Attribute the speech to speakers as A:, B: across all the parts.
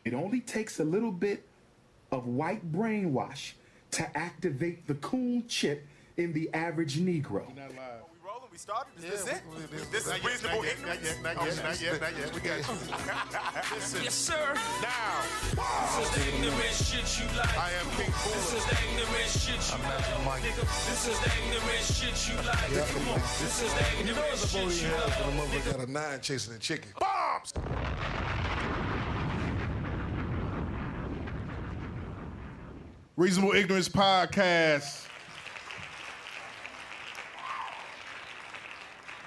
A: It only takes a little bit of white brainwash to activate the coon chip in the average Negro.
B: You're not live.
C: We rolling? We started? Is this it? This is reasonable ignorance?
B: Not yet. We got you.
D: Yes, sir.
B: Now,
D: This is the ignorant shit you like.
B: I am King
D: This
B: Cooler.
D: is the ignorant shit you like. Nigga, this is the ignorant shit you like. Come on. This is the ignorant shit you like.
B: The motherfucker got a 9 chasing a chicken. Bombs! Reasonable Ignorance Podcast.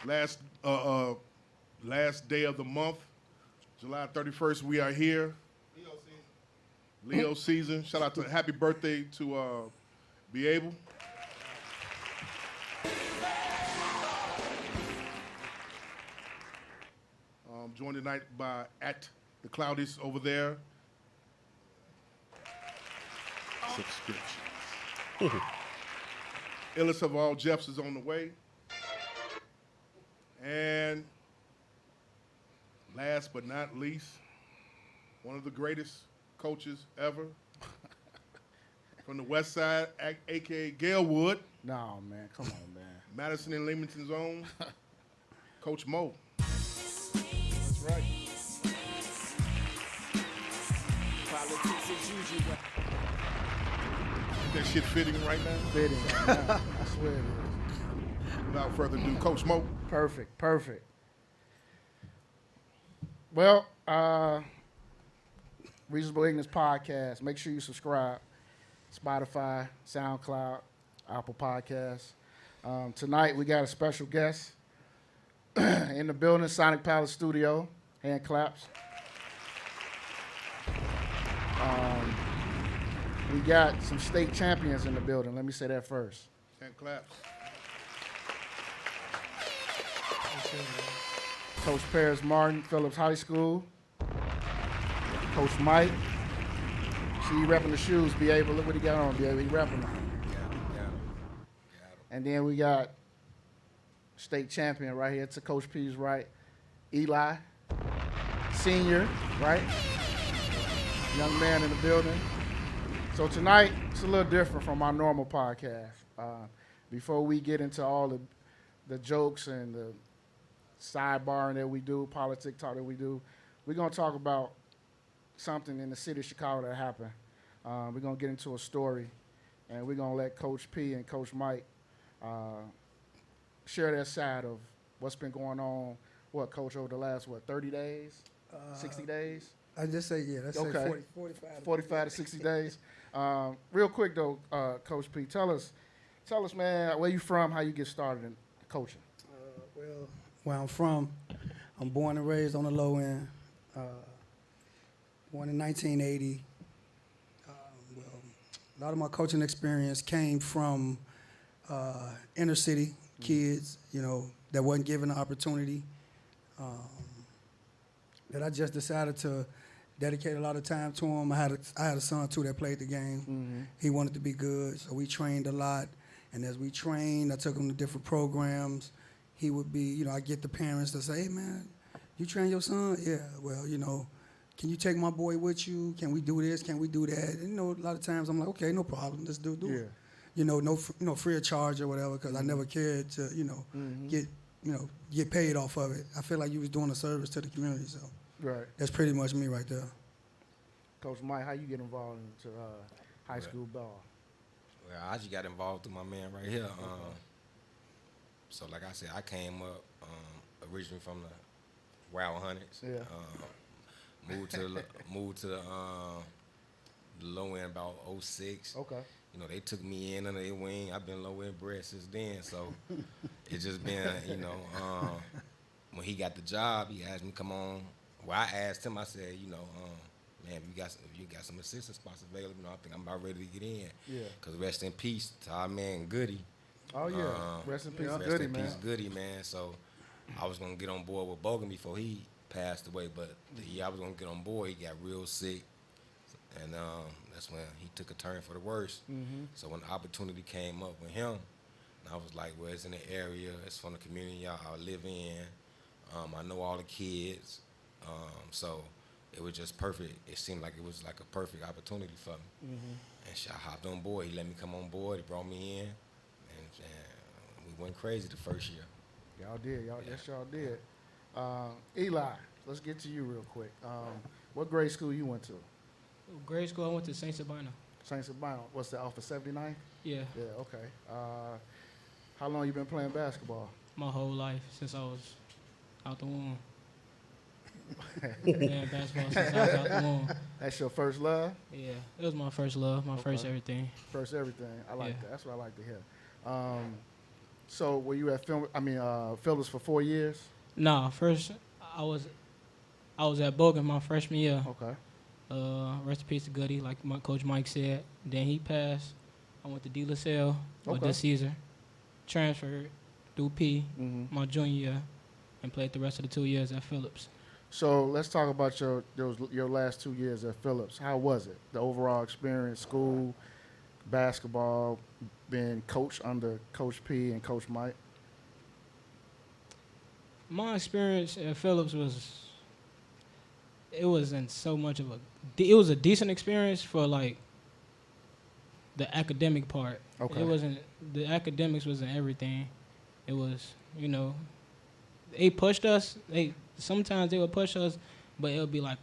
B: Last day of the month, July 31st, we are here. Leo season. Shout out to happy birthday to Be Able. Joined tonight by at the Cloudies over there. Subscriptions. Illest of all Jeffs is on the way. And last but not least, one of the greatest coaches ever from the West Side, a.k.a. Gail Wood.
E: No, man. Come on, man.
B: Madison and Leamington's own, Coach Mo.
E: That's right.
D: Politics as usual.
B: Is that shit fitting right now?
E: Fitting right now. I swear it is.
B: Without further ado, Coach Mo.
E: Perfect. Well, Reasonable Ignorance Podcast. Make sure you subscribe. Spotify, SoundCloud, Apple Podcasts. Tonight we got a special guest in the building, Sonic Palace Studio. Hand claps. We got some state champions in the building. Let me say that first.
B: Hand claps.
E: Coach Paris Martin, Phillips High School. Coach Mike. See you repping the shoes, Be Able. Look what he got on, Be Able. He repping them. And then we got state champion right here to Coach P's right, Eli, senior, right? Young man in the building. So tonight, it's a little different from our normal podcast. Before we get into all the jokes and the sidebarring that we do, politic talk that we do, we're going to talk about something in the city of Chicago that happened. We're going to get into a story, and we're going to let Coach P and Coach Mike share their side of what's been going on, Coach, over the last, 30 days, 60 days?
F: I just say, yeah, let's say
E: 45 to 60 days. Real quick, though, Coach P, tell us, man, where you from, how you get started in coaching?
F: Well, where I'm from, I'm born and raised on the low end. Born in 1980. A lot of my coaching experience came from inner city kids, that wasn't given the opportunity. That I just decided to dedicate a lot of time to him. I had a son too that played the game. Mm-hmm. He wanted to be good, so we trained a lot. And as we trained, I took him to different programs. He would be, I get the parents to say, "Hey man, you train your son?" Yeah. Well, can you take my boy with you? Can we do this? Can we do that? And, a lot of times I'm like, okay, no problem. Let's do it. No free of charge or whatever, because I never cared to, get paid off of it. I feel like you was doing a service to the community, so.
E: Right.
F: That's pretty much me right there.
E: Coach Mike, how you get involved into high school ball?
G: Well, I just got involved through my man right here. So like I said, I came up originally from the Wild Hunters.
E: Yeah.
G: Moved to the low end about 06.
E: Okay.
G: They took me in under their wing. I've been low end bred since then. So it's just been, when he got the job, he asked me to come on. Well, I asked him, I said, man, if you got some assistant spots available, I think I'm about ready to get in.
E: Yeah.
G: Because rest in peace to our man Goody.
E: Oh, yeah. Rest in peace,
G: Rest
E: Goody,
G: in
E: man.
G: peace, Goody, man. So I was going to get on board with Bogan before he passed away, but the year I was going to get on board, he got real sick. And that's when he took a turn for the worse. Mm-hmm. So when the opportunity came up with him, And I was like, well, it's in the area. It's from the community I live in. I know all the kids. So it was just perfect. It seemed like it was like a perfect opportunity for me. And I hopped on board. He let me come on board. He brought me in. And we went crazy the first year.
E: Y'all did. Yes, y'all did. Eli, let's get to you real quick. What grade school you went to?
H: Grade school, I went to St. Sabina.
E: St. Sabina. What's that, off of 79?
H: Yeah,
E: Yeah, okay. How long you been playing basketball?
H: my whole life since I was out the womb. Playing basketball since I was out the womb.
E: That's your first love?
H: Yeah, it was my first love, my first everything.
E: First everything. I like
H: Yeah.
E: that. That's what I like to hear. So were you at Phillips for 4 years?
H: Nah, first I was at Bogan my freshman year.
E: Okay.
H: Rest in peace to Goody, like my coach Mike said. Then he passed. I went to De La Salle with
E: Okay.
H: the Caesar. Transferred through P
E: Mm-hmm.
H: my junior year, and played the rest of the 2 years at Phillips.
E: So let's talk about your last 2 years at Phillips. How was it? The overall experience, school, basketball, being coached under Coach P and Coach Mike?
H: My experience at Phillips it wasn't so much of it was a decent experience for like the academic part.
E: Okay.
H: It wasn't, the academics wasn't everything. It was, they pushed us. Sometimes they would push us, but it would be like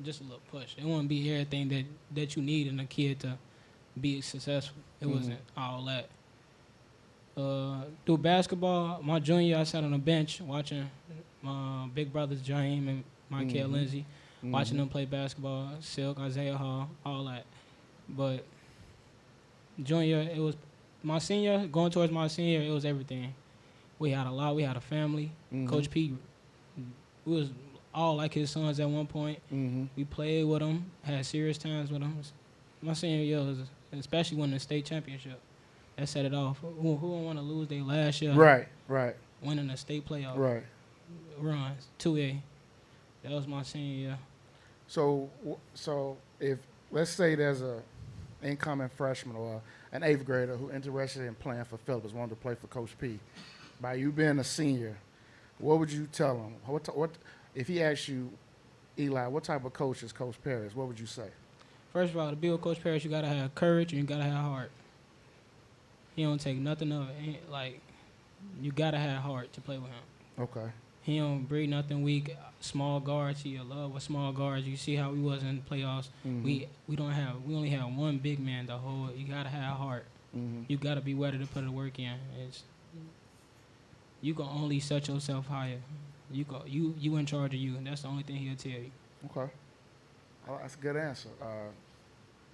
H: just a little push. It wouldn't be everything that you need in a kid to be successful. It wasn't all that. Through basketball, my junior year, I sat on the bench watching my big brothers, Jaheim and Michael Lindsay, watching them play basketball, Silk, Isaiah Hall, all that. But junior, it was my senior, going towards my senior, it was everything. We had a lot. We had a family. Coach P, we was all like his sons at one point. We played with him, had serious times with him. My senior year was, especially winning the state championship, that set it off. Who don't want to lose their last year?
E: Right.
H: Winning a state playoff runs, 2A. That was my senior year.
E: So if, let's say there's a incoming freshman or an 8th grader who interested in playing for Phillips, wanted to play for Coach P, by you being a senior, what would you tell him? What if he asked you, Eli, what type of coach is Coach Parrish? What would you say?
H: First of all, to be with Coach Parrish, you got to have courage and you got to have heart. He don't take nothing of it. You got to have heart to play with him.
E: Okay.
H: He don't breed nothing weak. Small guards, he love with small guards. You see how he was in the playoffs. We only have one big man to hold. You gotta have heart. You gotta be ready to put the work in. You can only set yourself higher. You in charge of you, and that's the only thing he'll tell you.
E: Okay. Oh, that's a good answer.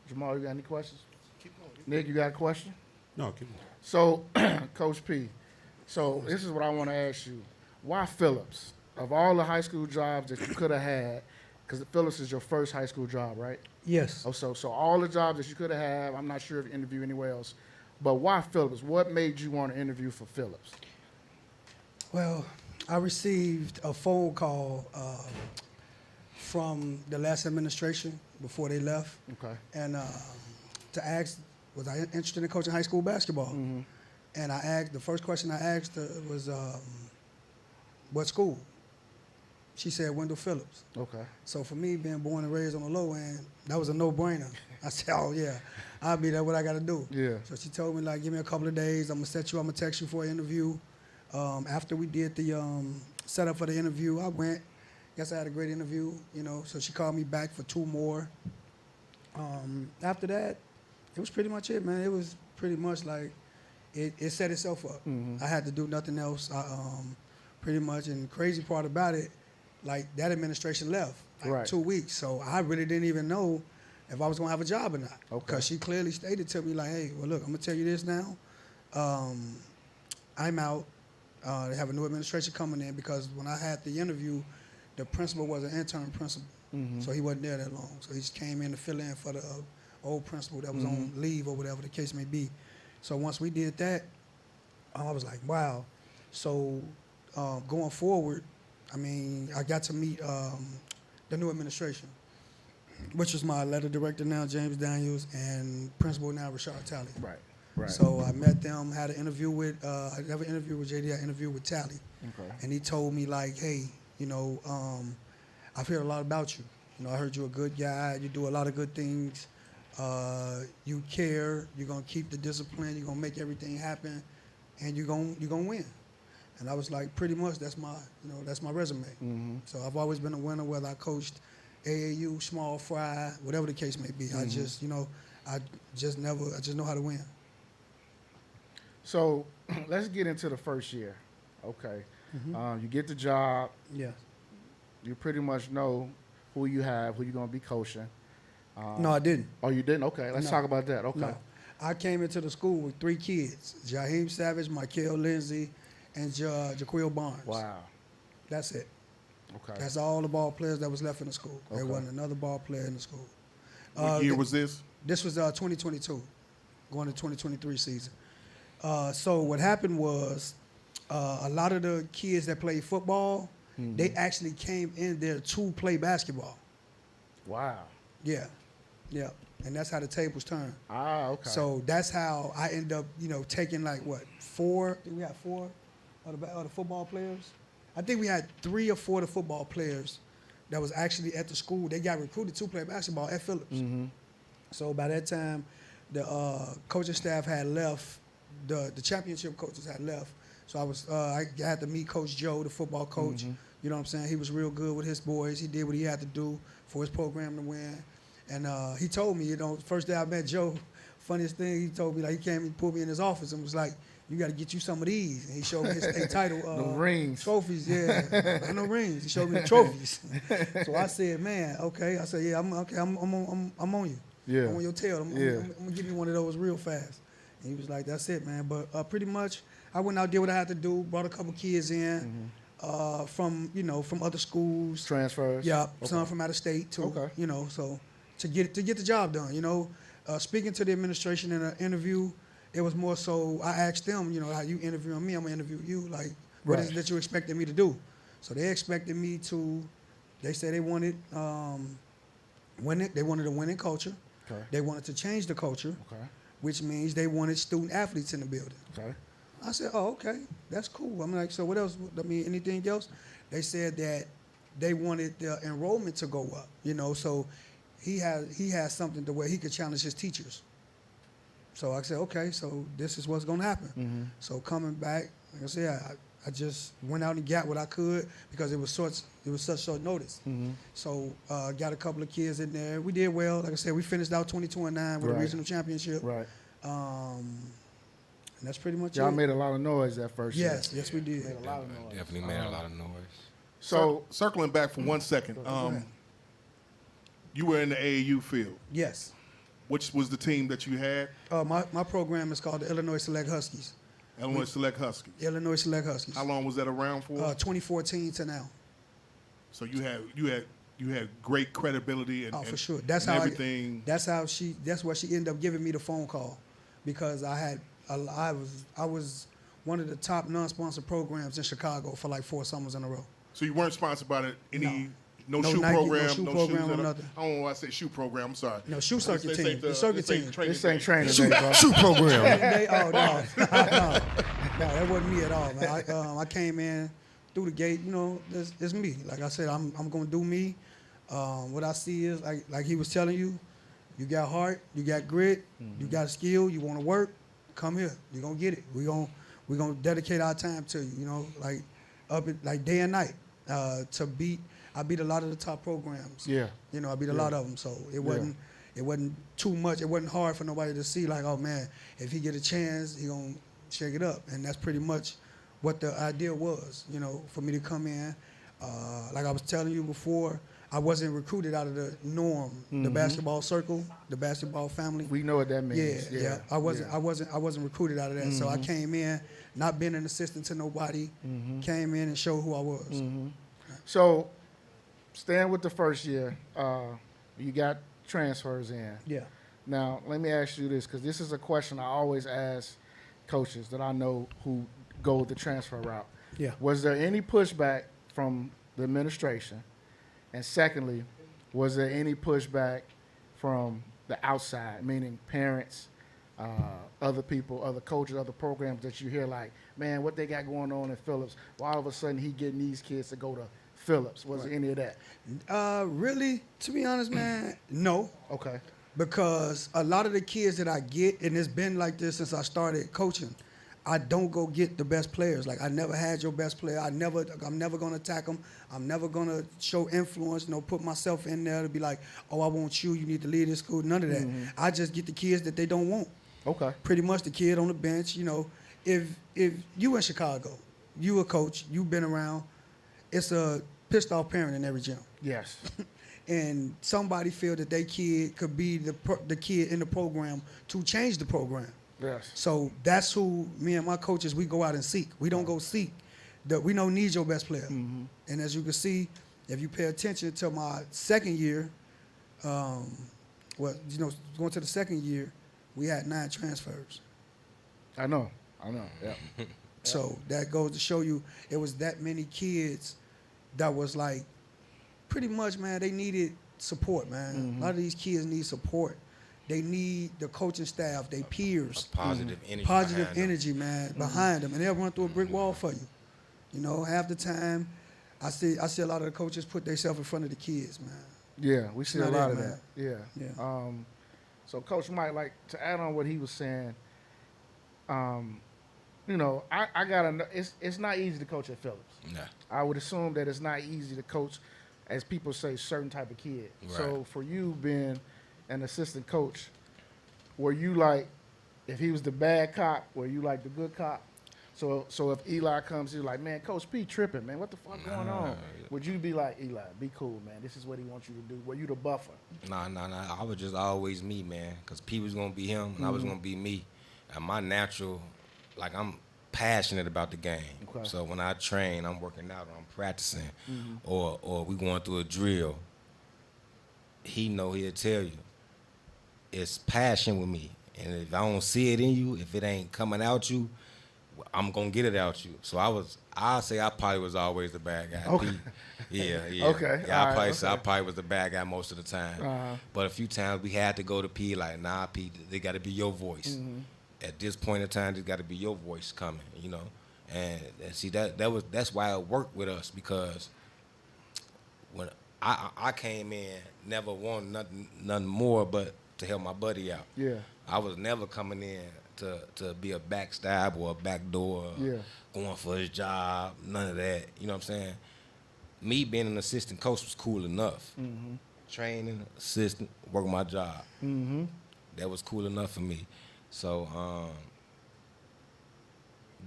E: Jamal, you got any questions?
B: Keep going.
E: Nick, you got a question?
I: No, keep going.
E: So, Coach P, so this is what I want to ask you. Why Phillips? Of all the high school jobs that you could have had, because Phillips is your first high school job, right?
F: Yes.
E: Oh, so all the jobs that you could have had, I'm not sure if you interview anywhere else, but why Phillips? What made you want to interview for Phillips?
F: Well, I received a phone call from the last administration before they left,
E: Okay.
F: and to ask, was I interested in coaching high school basketball? And the first question I asked her was, what school? She said Wendell Phillips.
E: Okay.
F: So for me, being born and raised on the low end, that was a no-brainer. I said, oh yeah, I'll be there, what I gotta do.
E: Yeah.
F: So she told me, like, give me a couple of days, I'm gonna text you for an interview. After we did the setup for the interview, I went. Guess I had a great interview, so she called me back for 2 more. After that, it was pretty much it, man. It was pretty much like, it set itself up. I had to do nothing else. Pretty much, and the crazy part about it, like that administration left
E: Right.
F: 2 weeks, so I really didn't even know if I was gonna have a job or not.
E: Okay.
F: Because she clearly stated to me like, hey, well look, I'm gonna tell you this now. I'm out. They have a new administration coming in because when I had the interview, the principal was an intern principal, so he wasn't there that long. So he just came in to fill in for the old principal that was on leave or whatever the case may be. So once we did that, I was like, wow. So going forward, I mean, I got to meet the new administration, which is my letter director now, James Daniels, and principal now, Rashard Talley.
E: Right.
B: Right.
F: So I met them, had an interview with, I never interviewed with JD, I interviewed with Tally.
B: Okay.
F: And he told me like, hey, I've heard a lot about you. I heard you're a good guy, you do a lot of good things, you care, you're gonna keep the discipline, you're gonna make everything happen, and you're gonna win. And I was like, pretty much that's my resume.
B: Mm-hmm.
F: So I've always been a winner, whether I coached AAU, small fry, whatever the case may be.
B: Mm-hmm.
F: I just know how to win.
E: So let's get into the first year. Okay.
F: Mm-hmm.
E: You get the job.
F: Yeah.
E: You pretty much know who you have, who you're going to be coaching.
F: No, I didn't.
E: Oh, you didn't? Okay. Let's talk about that. Okay.
F: No. I came into the school with 3 kids, Jaheim Savage, Michael Lindsay, and Jaquil Barnes.
E: Wow.
F: That's it.
E: Okay.
F: That's all the ball players that was left in the school.
E: Okay.
F: There wasn't another ball player in the school.
B: What year was this?
F: This was 2022, going to 2023 season. So what happened was a lot of the kids that played football, they actually came in there to play basketball.
E: Wow.
F: Yeah. Yeah. And that's how the tables turn.
E: Ah, okay.
F: So that's how I end up, taking like what, 4? I think we had 4 of the football players. I think we had 3 or 4 of the football players that was actually at the school. They got recruited to play basketball at Phillips.
E: Mm-hmm.
F: So by that time, the coaching staff had left. The championship coaches had left. So I had to meet Coach Joe, the football coach.
E: Mm-hmm.
F: You know what I'm saying? He was real good with his boys. He did what he had to do for his program to win. And he told me, first day I met Joe, funniest thing, he told me, like, he came and pulled me in his office and was like, you got to get you some of these. And he showed me his state title.
E: No rings.
F: Trophies, yeah. No rings. He showed me the trophies. So I said, man, okay. I said, yeah, I'm on you.
E: Yeah.
F: I'm on your tail. I'm going to give you one of those real fast. And he was like, that's it, man. But pretty much, I went out, did what I had to do, brought a couple kids in from other schools.
E: Transfers?
F: Yeah,
E: Okay.
F: some from out of state, too.
E: Okay.
F: So to get the job done, speaking to the administration in an interview, it was more so I asked them, how you interviewing me, I'm going to interview you. Like, what is it that you expected me to do? So they expected me to, they said they wanted they wanted a winning culture.
E: Okay.
F: They wanted to change the culture, which means they wanted student athletes in the building.
E: Okay.
F: I said, oh, okay, that's cool. I'm like, so what else? Anything else? They said that they wanted the enrollment to go up, so he has something to where he could challenge his teachers. So I said, okay, so this is what's going to happen.
E: Mm-hmm.
F: So coming back, like I said, I just went out and got what I could because it was such short notice.
E: Mm-hmm.
F: So got a couple of kids in there. We did well. Like I said, we finished out 22-9 with a regional championship.
E: Right.
F: And that's pretty much
E: Y'all
F: it.
E: made a lot of noise that first year.
F: Yes, we did.
E: Made a lot of noise.
G: Definitely made a lot of noise.
B: So circling back for 1 second, you were in the AAU field.
F: Yes.
B: Which was the team that you had?
F: My program is called the Illinois Select Huskies.
B: Illinois Select Huskies.
F: Illinois Select Huskies.
B: How long was that around for?
F: 2014 to now.
B: So you had great credibility and
F: for sure. That's what she ended up giving me the phone call, because I was one of the top non-sponsored programs in Chicago for like 4 summers in a row.
B: So you weren't sponsored by any
F: no
B: shoe
F: Nike,
B: program,
F: no shoe program, or nothing.
B: I don't know why I say shoe program. I'm sorry.
F: No, shoe circuit team. The circuit team.
E: This ain't training day, bro.
B: Shoe program.
F: No, that wasn't me at all, man. I came in through the gate. It's me. Like I said, I'm gonna do me. What I see is like he was telling you, you got heart, you got grit, you got skill, you want to work. Come here, you're gonna get it. We're gonna dedicate our time to you. Like day and night I beat a lot of the top programs.
E: Yeah.
F: I beat a lot of them. So it wasn't too much. It wasn't hard for nobody to see like, oh man, if he get a chance, he gonna shake it up. And that's pretty much what the idea was, for me to come in. Like I was telling you before, I wasn't recruited out of the norm, the basketball circle, the basketball family.
E: We know what that means.
F: Yeah. I wasn't recruited out of that. So I came in, not being an assistant to nobody, came in and showed who I was.
E: So, staying with the first year, you got transfers in.
F: Yeah.
E: Now, let me ask you this, because this is a question I always ask coaches that I know who go the transfer route.
F: Yeah.
E: Was there any pushback from the administration? And secondly, was there any pushback from the outside, meaning parents, other people, other coaches, other programs that you hear like, man, what they got going on in Phillips? Well, all of a sudden he getting these kids to go to Phillips. Was there any of that?
F: Really, to be honest, man, no.
E: Okay.
F: Because a lot of the kids that I get, and it's been like this since I started coaching, I don't go get the best players. Like, I never had your best player. I'm never going to attack them. I'm never going to show influence, put myself in there to be like, oh, I want you. You need to lead this school. None of that.
E: Mm-hmm.
F: I just get the kids that they don't want.
E: Okay.
F: Pretty much the kid on the bench. If you in Chicago, you a coach, you've been around, it's a pissed off parent in every gym.
E: Yes.
F: And somebody feel that their kid could be the kid in the program to change the program.
E: Yes.
F: So that's who me and my coaches, we go out and seek. We don't go seek. We don't need your best player.
E: Mm-hmm.
F: And as you can see, if you pay attention to my second year, going to the second year, we had 9 transfers.
E: I know. Yeah.
F: So that goes to show you it was that many kids that was like, pretty much, man, they needed support, man.
E: Mm-hmm.
F: A lot of these kids need support. They need the coaching staff, their peers.
G: Positive energy.
F: Positive
G: behind them.
F: energy, man, behind them. And they'll run through a brick wall for you. Half the time, I see a lot of the coaches put themselves in front of the kids, man.
E: Yeah, we see a
F: not
E: lot
F: it,
E: of
F: man.
E: that. Yeah.
F: Yeah.
E: So Coach Mike, like to add on what he was saying, I gotta know it's not easy to coach at Phillips.
G: Nah.
E: I would assume that it's not easy to coach, as people say, certain type of kid.
G: Right.
E: So for you being an assistant coach, were you like, if he was the bad cop, were you like the good cop? So if Eli comes, he's like, man, Coach P tripping, man, what the fuck going on? Would you be like, Eli, be cool, man, this is what he wants you to do? Were you the buffer?
G: Nah. I was just always me, man. Because P was going to be him, and I was going to be me. And my natural, like, I'm passionate about the game.
E: Okay.
G: So when I train, I'm working out or I'm practicing, or we going through a drill, he'll tell you. It's passion with me. And if I don't see it in you, if it ain't coming out you, I'm going to get it out you. So I'll say I probably was always the bad guy.
E: Okay.
G: Yeah.
E: Okay.
G: Yeah,
E: All right,
G: I probably was the bad guy most of the time. But a few times we had to go to P, like, nah, P, they got to be your voice. At this point in time, there's got to be your voice coming, And see, that's why it worked with us, because when I came in, never wanted nothing more but to help my buddy out.
E: Yeah.
G: I was never coming in to be a backstab or a backdoor, going for his job, none of that. You know what I'm saying? Me being an assistant coach was cool enough. Training, assistant, working my job. That was cool enough for me. So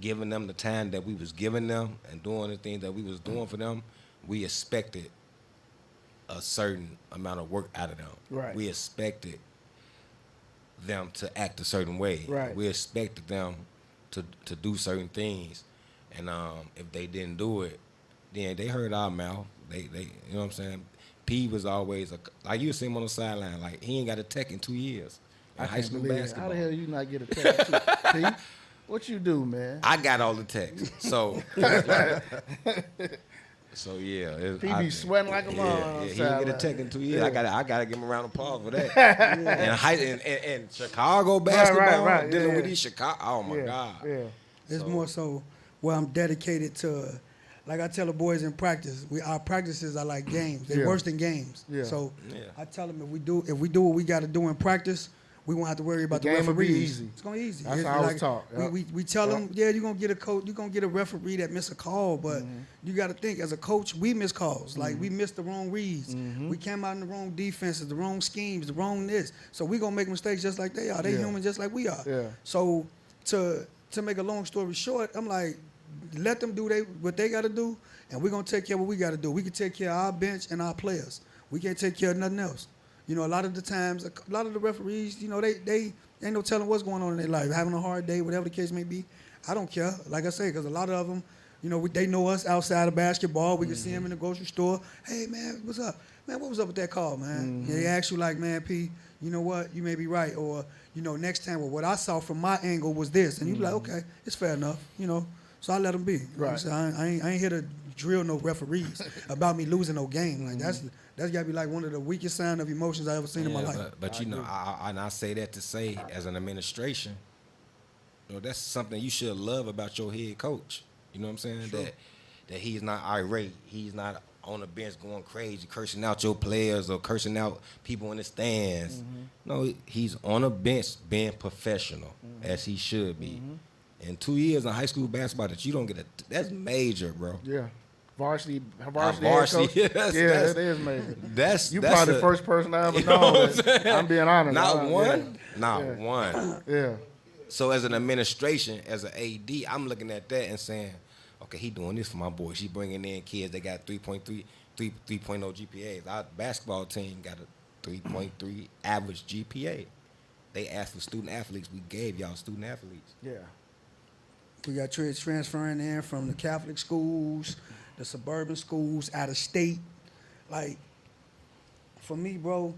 G: giving them the time that we was giving them and doing the things that we was doing for them, we expected a certain amount of work out of them.
E: Right.
G: We expected them to act a certain way.
E: Right.
G: We expected them to do certain things. And if they didn't do it, then they heard our mouth. They you know what I'm saying? P was always, like you see him on the sideline, like he ain't got a tech in 2 years. In high school basketball.
E: How the hell you not get a text? P? What you do, man?
G: I got all the texts. So, so yeah.
E: He be sweating like a mom.
G: Yeah, he didn't get a tech in 2 years. Yeah. I gotta give him a round of applause for that. And Chicago basketball,
E: right,
G: dealing with these Chicago. Oh my God.
E: Yeah.
F: It's more so where I'm dedicated to, like I tell the boys in practice, our practices are like games. They're worse than games.
E: Yeah.
F: So I tell them if we do what we got to do in practice, we won't have to worry about the
E: game will be
F: referees.
E: easy.
F: It's gonna be easy.
E: That's how I was taught. Yep.
F: We tell them, you're gonna get a coach, you're gonna get a referee that miss a call, but you got to think as a coach, we miss calls. Like we missed the wrong reads. We came out in the wrong defenses, the wrong schemes, the wrong this. So we gonna make mistakes just like they are. They human just like we are.
E: Yeah.
F: So to make a long story short, I'm like, let them do what they got to do, and we're gonna take care of what we got to do. We can take care of our bench and our players. We can't take care of nothing else. A lot of the times, a lot of the referees, they ain't no telling what's going on in their life. Having a hard day, whatever the case may be. I don't care. Like I say, because a lot of them, they know us outside of basketball. We can see them in the grocery store. Hey, man, what's up? Man, what was up with that call, man? They ask you like, man, P, you know what? You may be right. Or, next time, well, what I saw from my angle was this. And you be like, okay, it's fair enough, So I let them be.
E: Right.
F: So I ain't here to drill no referees about me losing no game. Like that's gotta be like one of the weakest sign of emotions I ever seen in my life.
G: But you know, I say that to say, as an administration, you know, that's something you should love about your head coach. You know what I'm saying? Sure. That he's not irate. He's not on the bench going crazy, cursing out your players or cursing out people in the stands. No, he's on the bench being professional, as he should be. In 2 years in high school basketball that you don't get that's major, bro.
E: Yeah. Varsity head coach.
G: Yeah,
E: that is major.
G: That's
E: probably the first person I ever known. I'm being honest.
G: Not one.
E: Yeah.
G: So as an administration, as an AD, I'm looking at that and saying, okay, he doing this for my boys. He bringing in kids that got 3.0 GPAs. Our basketball team got a 3.3 average GPA. They asked for student athletes. We gave y'all student athletes.
E: Yeah.
F: We got kids transferring in from the Catholic schools, the suburban schools, out of state. Like, for me, bro,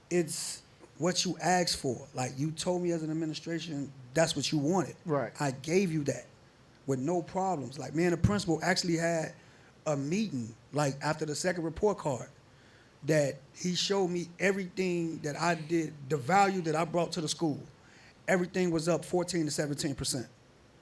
F: it's what you asked for. Like, you told me as an administration, that's what you wanted.
E: Right.
F: I gave you that with no problems. Like, me and the principal actually had a meeting, like, after the second report card, that he showed me everything that I did, the value that I brought to the school. Everything was up 14 to 17%.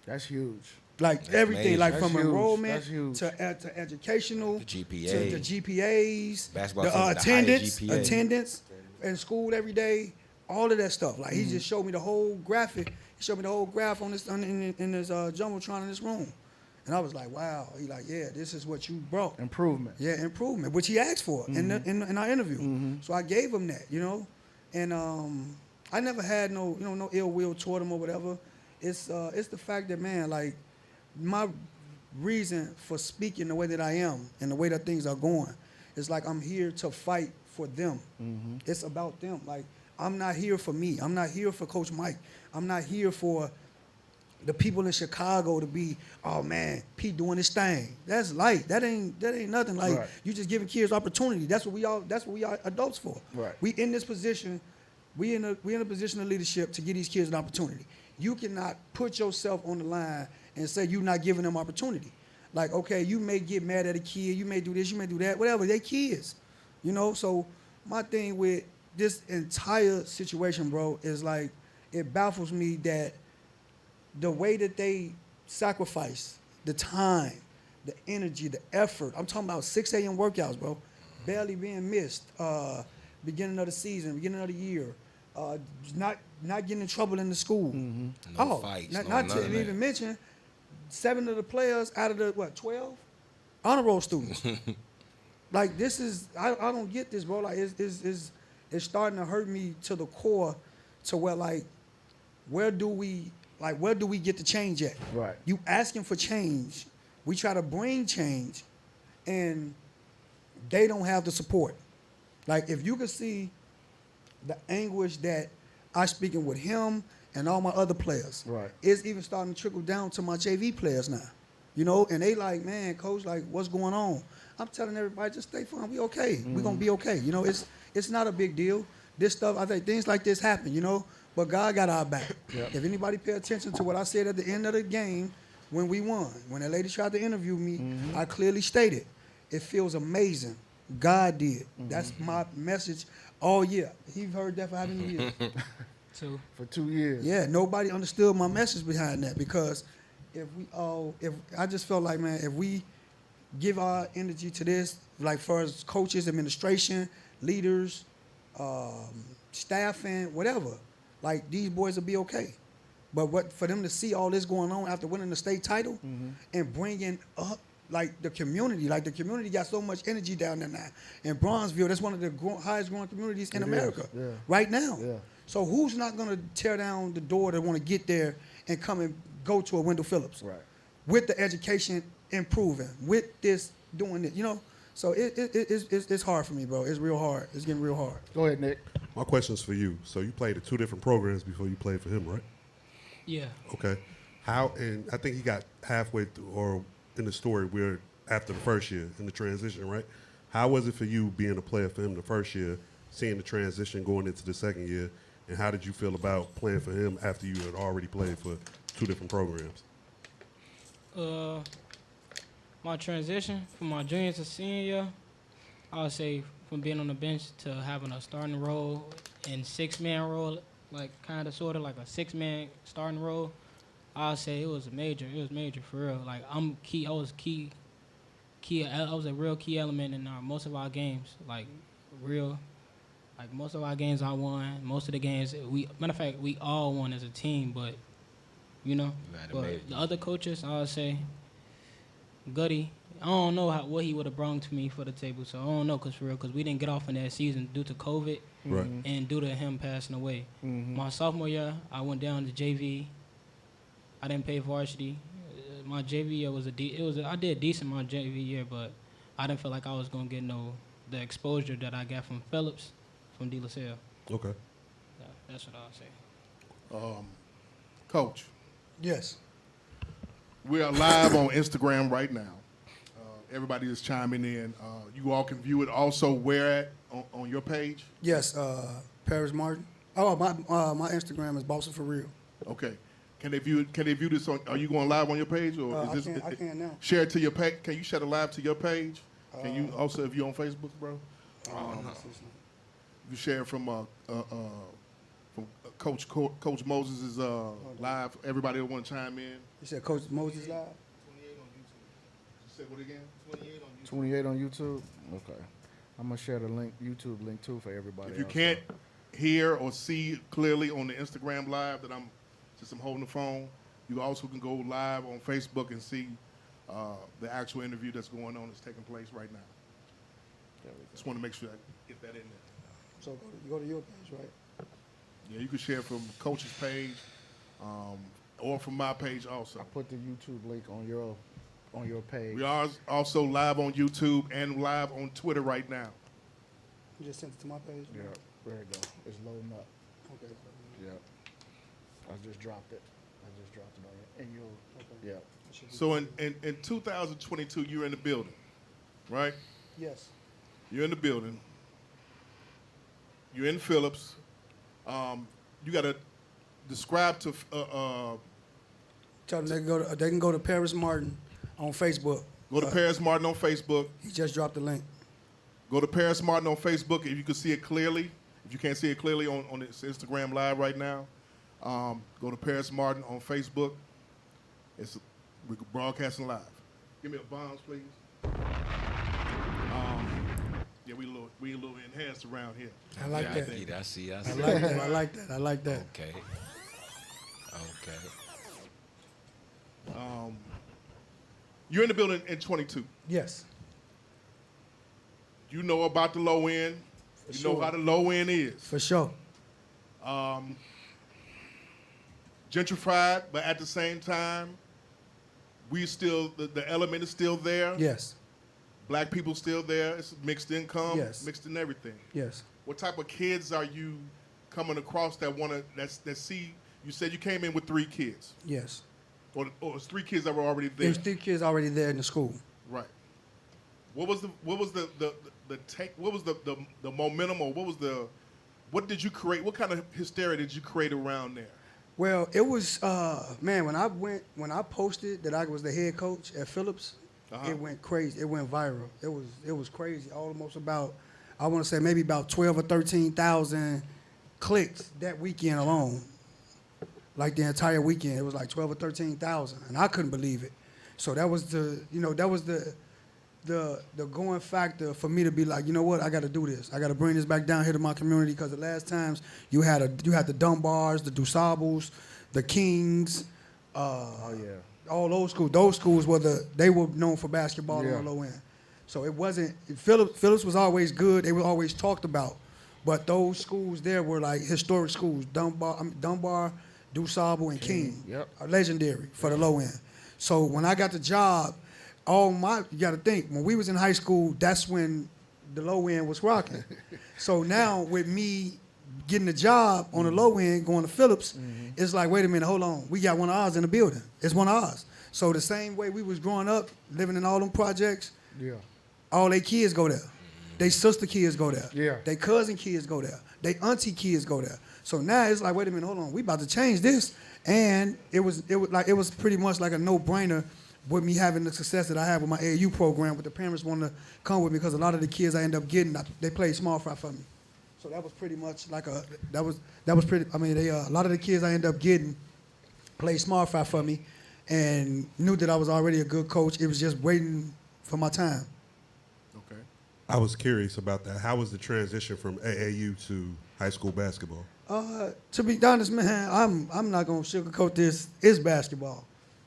E: That's huge.
F: Like
G: That's
F: everything,
G: major.
F: like
E: That's
F: from
E: huge.
F: enrollment
E: That's
F: to educational,
G: The GPA.
F: to the GPAs,
G: Basketball
F: the
G: team with the highest GPA.
F: attendance in school every day, all of that stuff. Like he just showed me the whole graphic. He showed me the whole graph on this in this jumbotron in this room, and I was like, wow. He like, yeah, this is what you brought.
E: Improvement.
F: Yeah, improvement, which he asked for in our interview. So I gave him that, you know, and I never had no ill will toward him or whatever. It's the fact that, man, like, my reason for speaking the way that I am and the way that things are going is like I'm here to fight for them. It's about them. Like, I'm not here for me. I'm not here for Coach Mike. I'm not here for the people in Chicago to be, oh man, Pete doing this thing. That's light. That ain't nothing. Like,
E: Right.
F: You just giving kids opportunity. That's what we are adults for.
E: Right.
F: We in this position. We in a position of leadership to give these kids an opportunity. You cannot put yourself on the line and say you're not giving them opportunity. Like, okay, you may get mad at a kid, you may do this, you may do that, whatever, they kids. You know, so my thing with this entire situation, bro, is like, it baffles me that the way that they sacrifice the time, the energy, the effort. I'm talking about 6 a.m. workouts, bro, barely being missed, beginning of the season, beginning of the year, not getting in trouble in the school.
G: No fights,
F: not
G: none
F: to
G: of
F: even
G: that.
F: mention 7 of the players out of the 12 honor roll students. Like, this is I don't get this, bro. Like, it's starting to hurt me to the core, to where, like, where do we get the change at?
E: Right.
F: You asking for change, we try to bring change, and they don't have the support. Like, if you could see the anguish that I speaking with him and all my other players,
E: Right.
F: it's even starting to trickle down to my JV players now. You know, and they like, man, coach, like, what's going on? I'm telling everybody, just stay firm. We okay. We're gonna be okay. You know, it's not a big deal. This stuff, I think things like this happen, you know, but God got our back.
E: Yep.
F: If anybody pay attention to what I said at the end of the game when we won, when that lady tried to interview me, I clearly stated, it feels amazing. God did. That's my message all year. He's heard that for how many years?
E: For 2 years.
F: Yeah, nobody understood my message behind that, because if I just felt like, man, if we give our energy to this, like, for as coaches, administration, leaders, staffing, whatever, like, these boys will be okay. But for them to see all this going on after winning the state title and bringing up, like, the community got so much energy down there now. In Bronzeville, that's one of the highest growing communities in America right now.
E: Yeah.
F: So who's not going to tear down the door to want to get there and come and go to a Wendell Phillips?
E: Right.
F: With the education improving, with this doing it, you know? So it's hard for me, bro. It's real hard. It's getting real hard.
E: Go ahead, Nick.
I: My question's for you. So you played at 2 different programs before you played for him, right?
H: Yeah.
I: Okay. How, and I think he got halfway through, or in the story, we're after the first year in the transition, right? How was it for you being a player for him the first year, seeing the transition going into the second year, and how did you feel about playing for him after you had already played for 2 different programs?
H: My transition from my junior to senior year, I would say from being on the bench to having a starting role and 6-man role, like kind of sort of like a 6-man starting role. I would say it was major for real. Like I was a real key element in most of our games. Like most of our games I won. Most of the games matter of fact, we all won as a team, but but the other coaches, I would say Goody, I don't know what he would have brought to me for the table, so I don't know, because we didn't get off in that season due to COVID and due to him passing away. My sophomore year, I went down to JV. I didn't play varsity. My JV year I did decent my JV year, but I didn't feel like I was gonna get the exposure that I got from Phillips, from De La Salle.
I: Okay.
H: Yeah, that's what I would say.
B: Coach.
F: Yes.
B: We are live on Instagram right now. Everybody is chiming in. You all can view it also where on your page?
F: Yes, Paris Martin. Oh, my Instagram is Boston for real.
B: Okay. Can they view this on? Are you going live on your page, or is this?
F: I can now.
B: Share it to your page. Can you share the live to your page? Can you also, if you're on Facebook, bro? You share from Coach Moses' live. Everybody that want to chime in.
F: You said Coach Moses live?
B: 28 on YouTube. You said what again? 28 on YouTube.
E: 28 on YouTube? Okay. I'm going to share the YouTube link, too, for everybody.
B: If you
E: else.
B: can't hear or see clearly on the Instagram live that I'm holding the phone, you also can go live on Facebook and see the actual interview that's going on, that's taking place right now. Just want to make sure I get that in there.
F: So you go to your page, right?
B: Yeah, you can share from Coach's page or from my page also.
E: I put the YouTube link on your page.
B: We are also live on YouTube and live on Twitter right now.
F: You just sent it to my page?
E: Yeah, there you go. It's loading up.
F: Okay.
E: Yeah. I just dropped it. on you. And you'll, yeah.
B: So in 2022, you're in the building, right?
F: Yes.
B: You're in the building. You're in Phillips. You got to describe to.
F: Tell them they can go to Paris Martin on Facebook.
B: Go to Paris Martin on Facebook.
F: He just dropped the link.
B: Go to Paris Martin on Facebook if you can see it clearly. If you can't see it clearly on its Instagram live right now, go to Paris Martin on Facebook. We're broadcasting live. Give me a bombs, please. Yeah, we a little enhanced around here.
F: I like that.
G: I see.
F: I like that.
G: Okay.
B: You're in the building in 22.
F: Yes.
B: You know about the low end. You know how the low end is.
F: For sure.
B: Gentrified, but at the same time, we still, the element is still there.
F: Yes.
B: Black people still there. It's mixed income,
F: Yes.
B: mixed in everything.
F: Yes.
B: What type of kids are you coming across that see? You said you came in with 3 kids.
F: Yes.
B: Or it's 3 kids that were already there.
F: There's 3 kids already there in the school.
B: Right. What was the momentum, or what did you create? What kind of hysteria did you create around there?
F: Well, it was when I posted that I was the head coach at Phillips, it went crazy. It went viral. It was crazy. Almost about, I want to say maybe about 12 or 13,000 clicks that weekend alone. Like the entire weekend, it was like 12 or 13,000, and I couldn't believe it. So that was the going factor for me to be like, you know what, I got to do this. I got to bring this back down here to my community, because the last times you had the Dunbars, the DuSables, the Kings, all those schools. Those schools they were known for basketball on the low end. So it wasn't Phillips was always good. They were always talked about, but those schools there were like historic schools. Dunbar, DuSable, and King are legendary for the low end. So when I got the job, you got to think, when we was in high school, that's when the low end was rocking. So now with me getting a job on the low end, going to Phillips, it's like, wait a minute, hold on. We got one of ours in the building. It's one of ours. So the same way we was growing up, living in all them projects, all they kids go there. They sister kids go there.
E: Yeah.
F: They cousin kids go there. They auntie kids go there. So now it's like, wait a minute, hold on. We about to change this. And it was pretty much like a no-brainer with me having the success that I have with my AAU program, with the parents wanting to come with me, because a lot of the kids I end up getting, they played small fry for me. So that was pretty much like a lot of the kids I end up getting played small fry for me, and knew that I was already a good coach. It was just waiting for my time.
B: Okay.
I: I was curious about that. How was the transition from AAU to high school basketball?
F: To be honest, man, I'm not gonna sugarcoat this. It's basketball.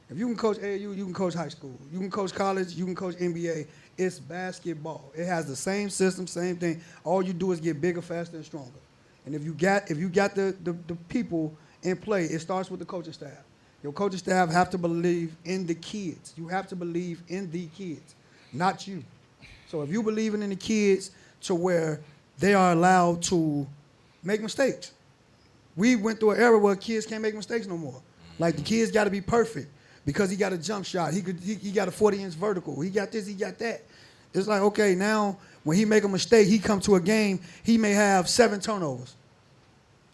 F: If you can coach AAU, you can coach high school. You can coach college. You can coach NBA. It's basketball. It has the same system, same thing. All you do is get bigger, faster, and stronger. And if you got the people in play, it starts with the coaching staff. Your coaching staff have to believe in the kids. You have to believe in the kids, not you. So if you believe in the kids to where they are allowed to make mistakes. We went through an era where kids can't make mistakes no more. Like the kids got to be perfect because he got a jump shot. He got a 40-inch vertical. He got this, he got that. It's like, okay, now when he make a mistake, he come to a game, he may have 7 turnovers.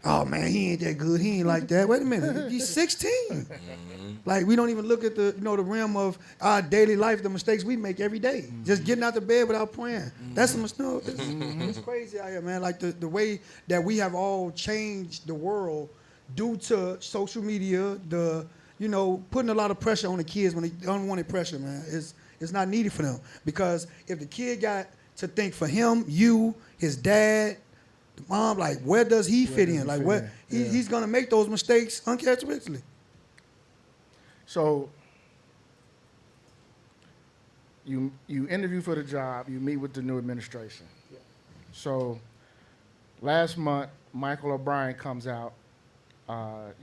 F: Oh, man, he ain't that good. He ain't like that. Wait a minute. He's 16. Like, we don't even look at the realm of our daily life, the mistakes we make every day. Just getting out of bed without praying. That's a mistake. It's crazy out here, man. Like, the way that we have all changed the world due to social media, putting a lot of pressure on the kids when they unwanted pressure, man. It's not needed for them. Because if the kid got to think for him, you, his dad, mom, like, where does he fit in? Like, he's going to make those mistakes uncharacteristically.
E: So you interview for the job, you meet with the new administration. Yeah. So last month, Michael O'Brien comes out.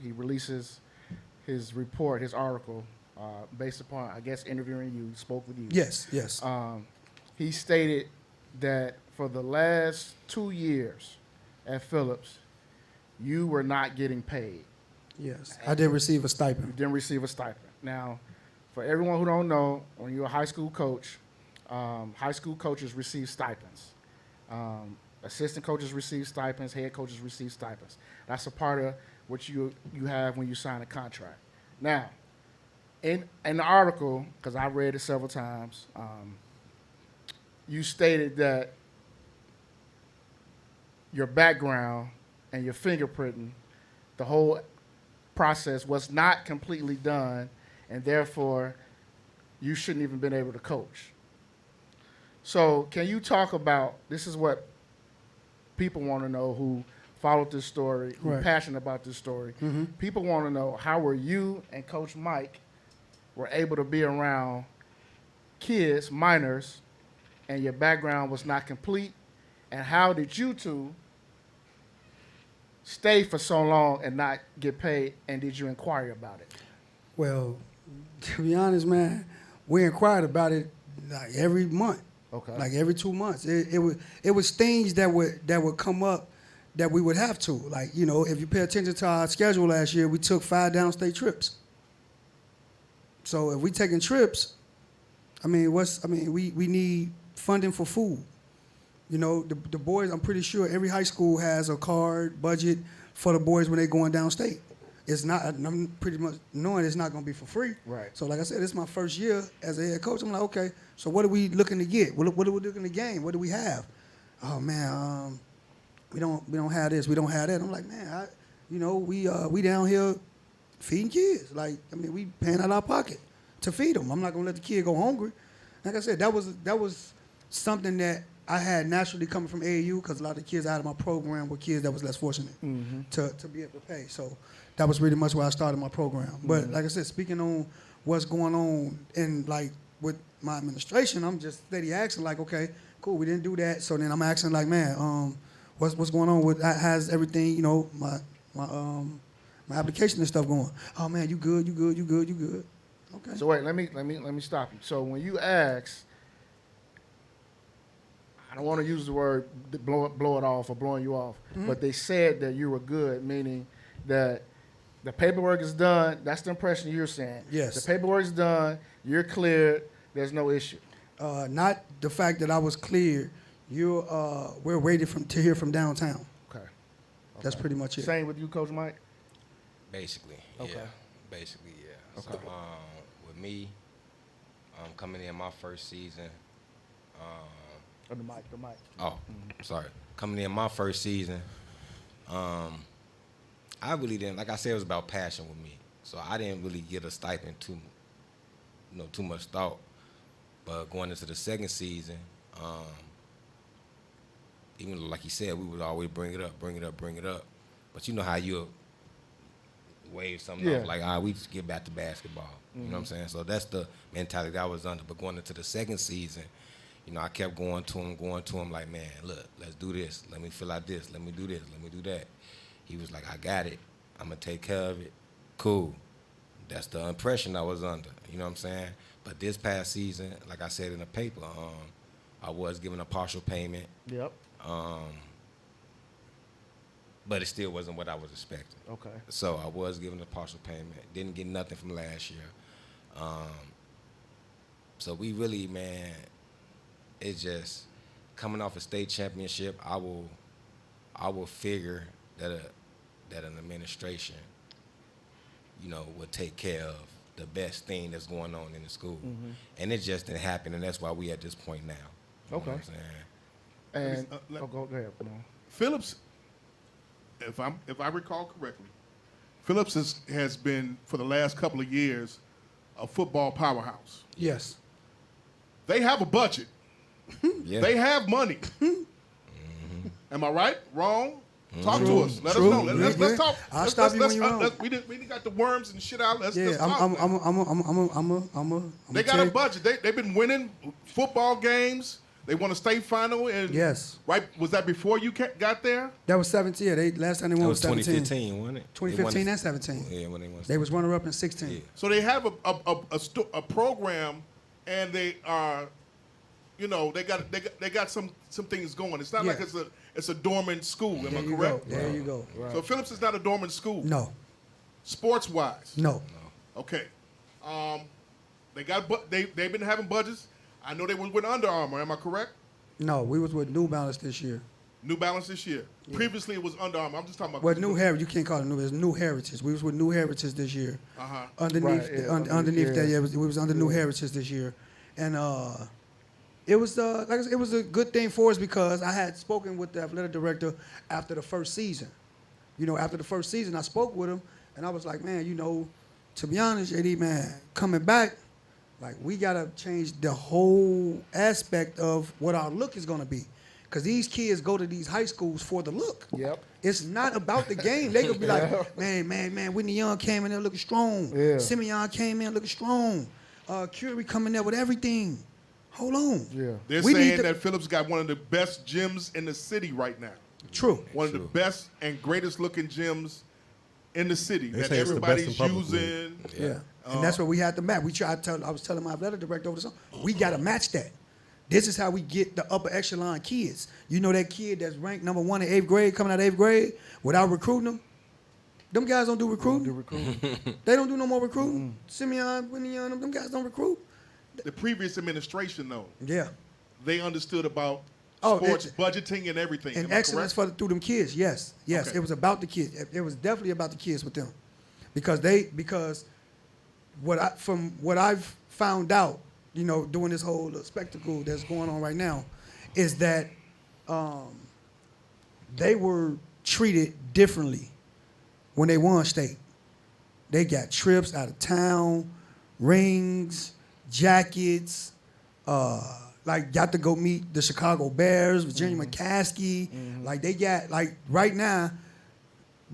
E: He releases his report, his article, based upon, I guess, interviewing you, spoke with you.
F: Yes.
E: He stated that for the last 2 years at Phillips, you were not getting paid.
F: Yes, I did receive a stipend.
E: You didn't receive a stipend. Now, for everyone who don't know, when you're a high school coach, high school coaches receive stipends. Assistant coaches receive stipends. Head coaches receive stipends. That's a part of what you have when you sign a contract. Now, in the article, because I read it several times, you stated that your background and your fingerprinting, the whole process was not completely done, and therefore you shouldn't even been able to coach. So can you talk about, this is what people want to know who followed this story, who are passionate about this story. Mm-hmm. People want to know, how were you and Coach Mike were able to be around kids, minors, and your background was not complete, and how did you two stay for so long and not get paid, and did you inquire about it?
F: Well, to be honest, man, we inquired about it like every month.
E: Okay.
F: Like every 2 months. It was things that would come up that we would have to. Like, if you pay attention to our schedule last year, we took 5 downstate trips. So if we taking trips, we need funding for food. The boys, I'm pretty sure every high school has a card budget for the boys when they're going downstate. It's not, I'm pretty much knowing it's not going to be for free.
E: Right.
F: So like I said, it's my first year as a head coach. I'm like, okay, so what are we looking to get? What are we looking to gain? What do we have? Oh man, we don't have this, we don't have that. I'm like, man, we down here feeding kids. Like, we paying out our pocket to feed them. I'm not going to let the kid go hungry. Like I said, that was something that I had naturally coming from AAU, because a lot of the kids out of my program were kids that was less fortunate to be able to pay. So that was really much where I started my program. But like I said, speaking on what's going on and like with my administration, I'm just steady asking, like, okay, cool, we didn't do that. So then I'm asking, like, man, what's going on with, how's everything, my application and stuff going? Oh man, you good. Okay.
E: So wait, let me stop you. So when you ask, I don't want to use the word blow it off or blowing you off, but they said that you were good, meaning that the paperwork is done. That's the impression you're saying.
F: Yes.
E: The paperwork is done. You're cleared. There's no issue.
F: Not the fact that I was cleared. We're waiting to hear from downtown.
E: Okay.
F: That's pretty much it.
E: Same with you, Coach Mike?
G: Basically,
E: okay.
G: Yeah. Basically, yeah.
E: Okay.
G: So, with me, coming in my first season.
E: The mic.
G: Oh, sorry. Coming in my first season, I really didn't, like I said, it was about passion with me. So I didn't really get a stipend too much thought. But going into the second season, even like he said, we would always bring it up. But you know how you wave something off, like, we just get back to basketball. You know what I'm saying? So that's the mentality that I was under. But going into the second season, you know, I kept going to him like, man, look, let's do this. Let me fill out this. Let me do this. Let me do that. He was like, I got it. I'm going to take care of it. Cool. That's the impression I was under. You know what I'm saying? But this past season, like I said in the paper, I was given a partial payment.
E: Yep.
G: But it still wasn't what I was expecting.
E: Okay.
G: So I was given a partial payment. Didn't get nothing from last year. So we really, man, it's just coming off a state championship. I will figure that an administration, you know, would take care of the best thing that's going on in the school, and it just didn't happen, and that's why we at this point now. You know what I'm saying?
E: And go ahead.
B: Phillips, if I recall correctly, Phillips has been for the last couple of years a football powerhouse.
F: Yes.
B: They have a budget.
G: Yeah.
B: They have money. Am I right? Wrong? Talk
F: True.
B: to us. Let
F: True.
B: us know. Let's talk.
F: I'll stop you when you're wrong.
B: We didn't got the worms and shit out. Let's
F: Yeah,
B: talk.
F: They
B: got a budget. They've been winning football games. They won a state final. And
F: Yes.
B: Right? Was that before you got there?
F: That was 17. Yeah, last time they won
G: That
F: was
G: was
F: 17.
G: 2015, wasn't it?
F: 2015 and 17.
G: Yeah, when they won.
F: They was runner-up in 16.
G: Yeah.
B: So they have a program, and they are, you know, they got some things going. It's not like it's a dormant school. Am I correct?
F: There you go.
E: Right.
B: So Phillips is not a dormant school.
F: No.
B: Sports wise.
F: No.
B: Okay. They've been having budgets. I know they was with Under Armour. Am I correct?
F: No, we was with New Balance this year.
B: New Balance this year. Yeah. Previously it was Under Armour. I'm just talking about.
F: Well, New Heritage. You can't call it New. It's New Heritage. We was with New Heritage this year. Underneath, underneath that, we was under New Heritage this year, and it was like I said, it was a good thing for us because I had spoken with the athletic director after the first season. You know, after the first season, I spoke with him, and I was like, man, you know, to be honest, JD, man, coming back, like we gotta change the whole aspect of what our look is gonna be. Because these kids go to these high schools for the look.
E: Yep.
F: It's not about the game. They could be like, man, Whitney Young came in there looking strong.
E: Yeah.
F: Simeon came in looking strong. Curie coming there with everything. Hold on.
E: Yeah.
B: They're saying that Phillips got one of the best gyms in the city right now.
F: True.
B: One of the best and greatest looking gyms in the city
I: They
B: that
I: say it's the best in
B: everybody's
I: public
B: using.
F: Yeah. And that's what we had to match. I was telling my athletic director over the summer, we got to match that. This is how we get the upper echelon kids. You know that kid that's ranked number 1 in 8th grade, coming out of 8th grade, without recruiting them? Them guys don't do recruiting. They don't do no more recruiting. Simeon, Whitney Young, them guys don't recruit.
B: The previous administration, though,
F: Yeah.
B: they understood about
F: Oh,
B: sports budgeting and everything.
F: And
B: Am I
F: excellence
B: correct?
F: through them kids. Yes.
B: Okay.
F: It was about the kids. It was definitely about the kids with them, because from what I've found out, you know, doing this whole spectacle that's going on right now, is that they were treated differently when they won state. They got trips out of town, rings, jackets, like got to go meet the Chicago Bears, Virginia McCaskey. Like they got, like right now,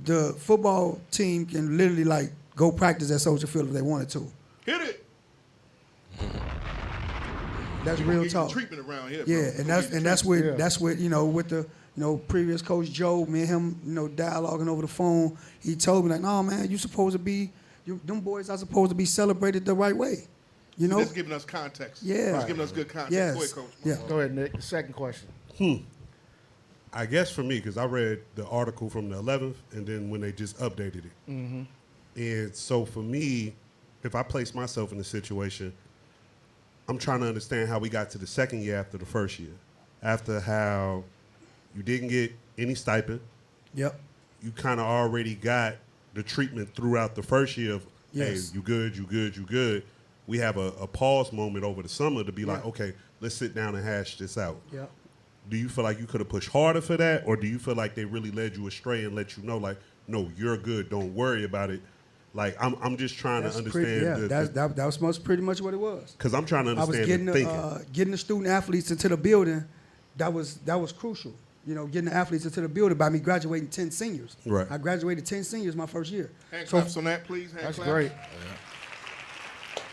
F: the football team can literally like go practice at Soldier Field if they wanted to.
B: Hit it.
F: That's real talk.
B: Treatment around here.
F: Yeah,
B: bro.
F: that's what you know, with the previous coach Joe, me and him, dialoguing over the phone. He told me like, no man, them boys are supposed to be celebrated the right way. You know,
B: That's giving us context.
F: Yeah.
B: It's giving us good context.
F: Yes.
B: Go ahead, Coach.
F: Yeah.
E: Go ahead, Nick. The second question.
I: I guess for me, because I read the article from the 11th and then when they just updated it. And so for me, if I place myself in the situation, I'm trying to understand how we got to the second year after the first year. After how you didn't get any stipend.
F: Yep.
I: You kind of already got the treatment throughout the first year of,
F: Yes.
I: hey, you good, you good, you good. we have a pause moment over the summer to be like, okay, let's sit down and hash this out.
F: Yeah.
I: Do you feel like you could have pushed harder for that, or do you feel like they really led you astray and let you know, like, no, you're good, don't worry about it? Like, I'm just trying to understand.
F: That was pretty much what it was.
I: Because I'm trying to understand the thinking.
F: Getting the student athletes into the building, that was crucial. You know, getting the athletes into the building by me graduating 10 seniors.
I: Right.
F: I graduated 10 seniors my first year.
B: Hand claps on that, please. Hand
E: That's
B: claps.
E: great.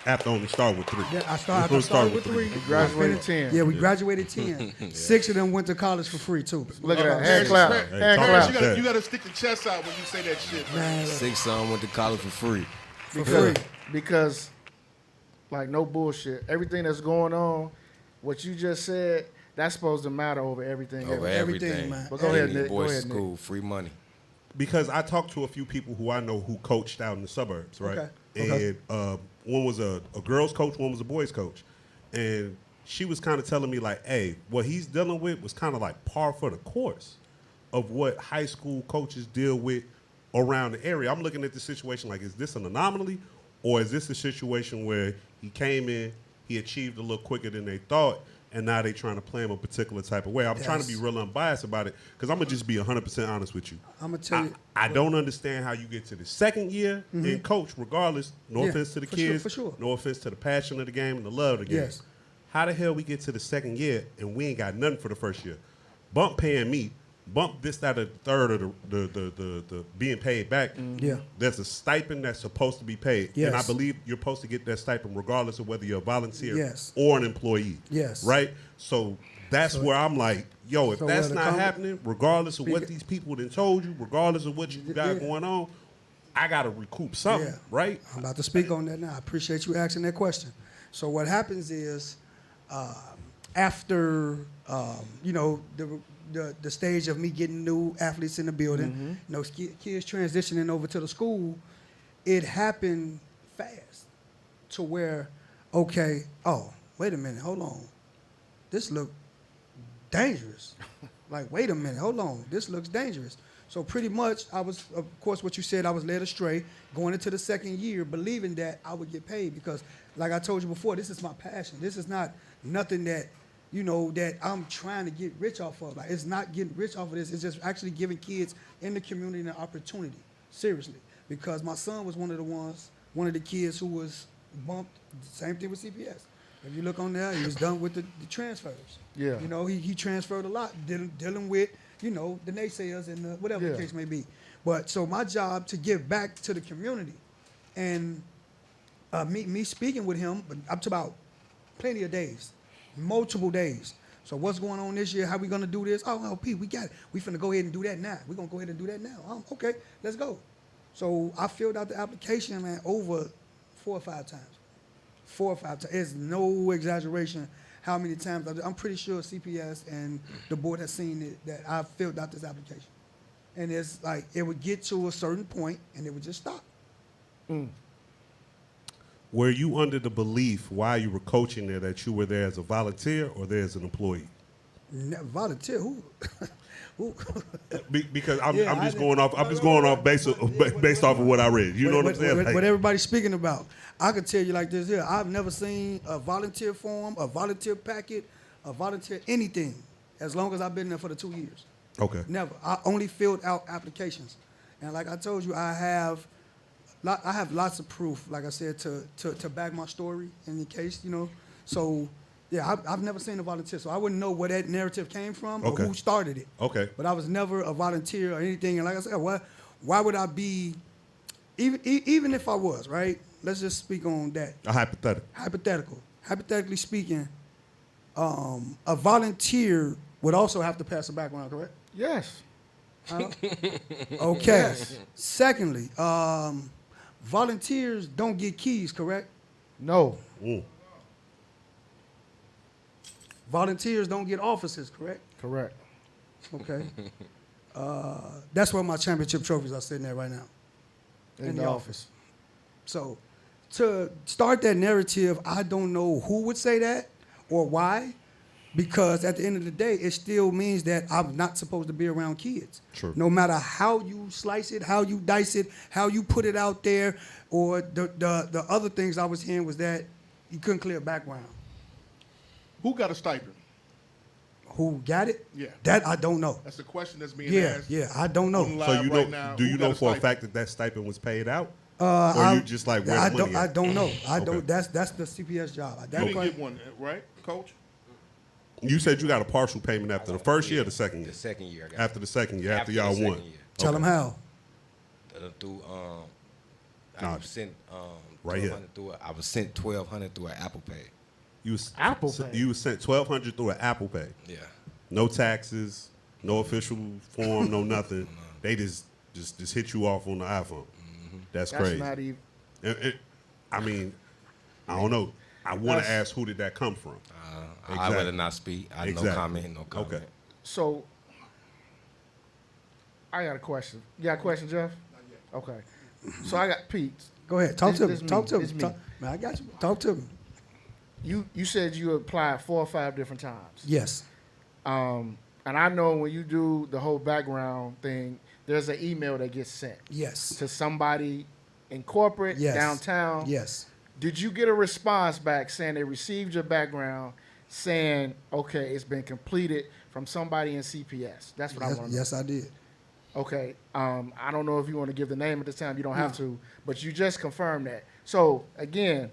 I: Have to only start with 3.
F: Yeah, I started with 3.
E: We graduated 10.
F: Yeah, we graduated 10. 6 of them went to college for free, too.
E: Look at that. Hand clap. Hand
B: Parents,
E: clap.
B: you gotta stick the chest out when you say that shit, man.
G: 6 of them went to college for free.
E: Because, like, no bullshit. Everything that's going on, what you just said, that's supposed to matter over everything.
G: Over everything.
F: Man.
E: But go ahead, Nick.
G: Boys school, free money.
I: Because I talked to a few people who I know who coached out in the suburbs, right?
F: Okay.
I: And one was a girls coach, one was a boys coach. And she was kind of telling me like, hey, what he's dealing with was kind of like par for the course of what high school coaches deal with around the area. I'm looking at the situation like, is this an anomaly, or is this a situation where he came in, he achieved a little quicker than they thought, and now they trying to play him a particular type of way? I'm trying to be real unbiased about it, because I'm going to just be 100% honest with you.
F: I'm going to tell you.
I: I don't understand how you get to the second year and coach regardless. No offense to the kids.
F: For sure.
I: No offense to the passion of the game and the love of the game.
F: Yes.
I: How the hell we get to the second year and we ain't got nothing for the first year? Bump paying me. Bump this, that, or the third of the being paid back.
F: Yeah.
I: There's a stipend that's supposed to be paid.
F: Yes.
I: And I believe you're supposed to get that stipend regardless of whether you're a volunteer
F: Yes.
I: or an employee.
F: Yes.
I: Right? So that's where I'm like, yo, if
F: So
I: that's
F: where the
I: not happening, regardless of what
F: Speak-
I: these people done told you, regardless of what you got going on, I got to recoup something, right?
F: I'm about to speak on that now. I appreciate you asking that question. So what happens is, after you know, the stage of me getting new athletes in the building, you know, kids transitioning over to the school, it happened fast to where, okay, oh, wait a minute, hold on, this look dangerous. Like, wait a minute, hold on, this looks dangerous. So pretty much, I was, of course, what you said, I was led astray going into the second year, believing that I would get paid because, like I told you before, this is my passion. This is not nothing that, you know, that I'm trying to get rich off of. Like, it's not getting rich off of this. It's just actually giving kids in the community an opportunity, seriously. Because my son was one of the kids who was bumped, same thing with CPS. If you look on there, he was done with the transfers.
E: Yeah.
F: You know, he transferred a lot, dealing with, you know, the naysayers and whatever the case may be. But so my job to give back to the community, and me speaking with him, but up to about plenty of days, multiple days. So what's going on this year? How we gonna do this? Oh, Pete, we got it. We finna go ahead and do that now. We gonna go ahead and do that now. Okay, let's go. So I filled out the application, man, over 4 or 5 times. 4 or 5 times. It's no exaggeration how many times. I'm pretty sure CPS and the board has seen it, that I filled out this application. And it's like, it would get to a certain point and it would just stop.
I: Were you under the belief while you were coaching there that you were there as a volunteer or there as an employee?
F: Volunteer? Who? Who?
I: Because I'm just going off based off of what I read. You know what I'm saying?
F: What everybody's speaking about. I could tell you like this here. I've never seen a volunteer form, a volunteer packet, a volunteer anything as long as I've been there for the 2 years.
I: Okay.
F: Never. I only filled out applications. And like I told you, I have lots of proof, like I said, to back my story in the case, you know. So, yeah, I've never seen a volunteer, so I wouldn't know where that narrative came from or who started it.
I: Okay.
F: But I was never a volunteer or anything. And like I said, why would I be, even if I was, right? Let's just speak on that.
I: A hypothetical.
F: Hypothetically speaking, a volunteer would also have to pass a background, correct?
E: Yes.
F: Okay. Yes. Secondly, volunteers don't get keys, correct?
E: No.
F: Volunteers don't get offices, correct?
E: Correct.
F: Okay. That's where my championship trophies are sitting there right now. In the office. So to start that narrative, I don't know who would say that or why, because at the end of the day, it still means that I'm not supposed to be around kids.
I: True.
F: No matter how you slice it, how you dice it, how you put it out there, or the other things I was hearing was that you couldn't clear background.
B: Who got a stipend?
F: Who got it?
B: Yeah.
F: That I don't know.
B: That's the question that's being
F: Yeah,
B: asked.
F: yeah, I don't know.
B: on
I: So
B: live
I: you know,
B: right now.
I: do
B: Who
I: you
B: got
I: know for a
B: stipend?
I: fact that that stipend was paid out? Or
F: I,
I: you just like, where
F: I
I: the
F: don't.
I: money
F: I
I: at?
F: don't know. I
I: Okay.
F: don't. That's the CPS job.
B: You
F: That
B: didn't get one, right, Coach?
I: You said you got a partial payment after the first year or the second year?
G: The second year. I got
I: After the second year, after
G: the
I: y'all
G: second
I: won.
G: year.
F: Tell them how.
G: Through
I: Nah,
G: I was sent
I: right here.
G: 1200 through I was sent $1,200 through an Apple Pay.
I: You was,
F: Apple Pay.
I: You was sent $1,200 through an Apple Pay.
G: Yeah.
I: No taxes, no official form, no nothing. They just hit you off on the iPhone. That's crazy.
E: That's not even.
I: I mean, I don't know. I want to ask, who did that come from?
G: I'd
I: Exactly.
G: rather not speak. No
I: Exactly.
G: comment, no comment.
I: Okay.
E: So, I got a question. You got a question, Jeff? Not yet. Okay. So I got Pete.
F: Go ahead. Talk to
E: This
F: him. Talk to
E: this
F: him.
E: me.
F: Talk, man, I got you. Talk to him.
E: You said you applied 4 or 5 different times.
F: Yes.
E: And I know when you do the whole background thing, there's an email that gets sent
F: Yes.
E: to somebody in corporate,
F: Yes.
E: downtown.
F: Yes.
E: Did you get a response back saying they received your background, saying, okay, it's been completed from somebody in CPS? That's what I want to know.
F: Yes, I did.
E: Okay. I don't know if you want to give the name at this time. You don't have to. But you just confirmed that. So, again,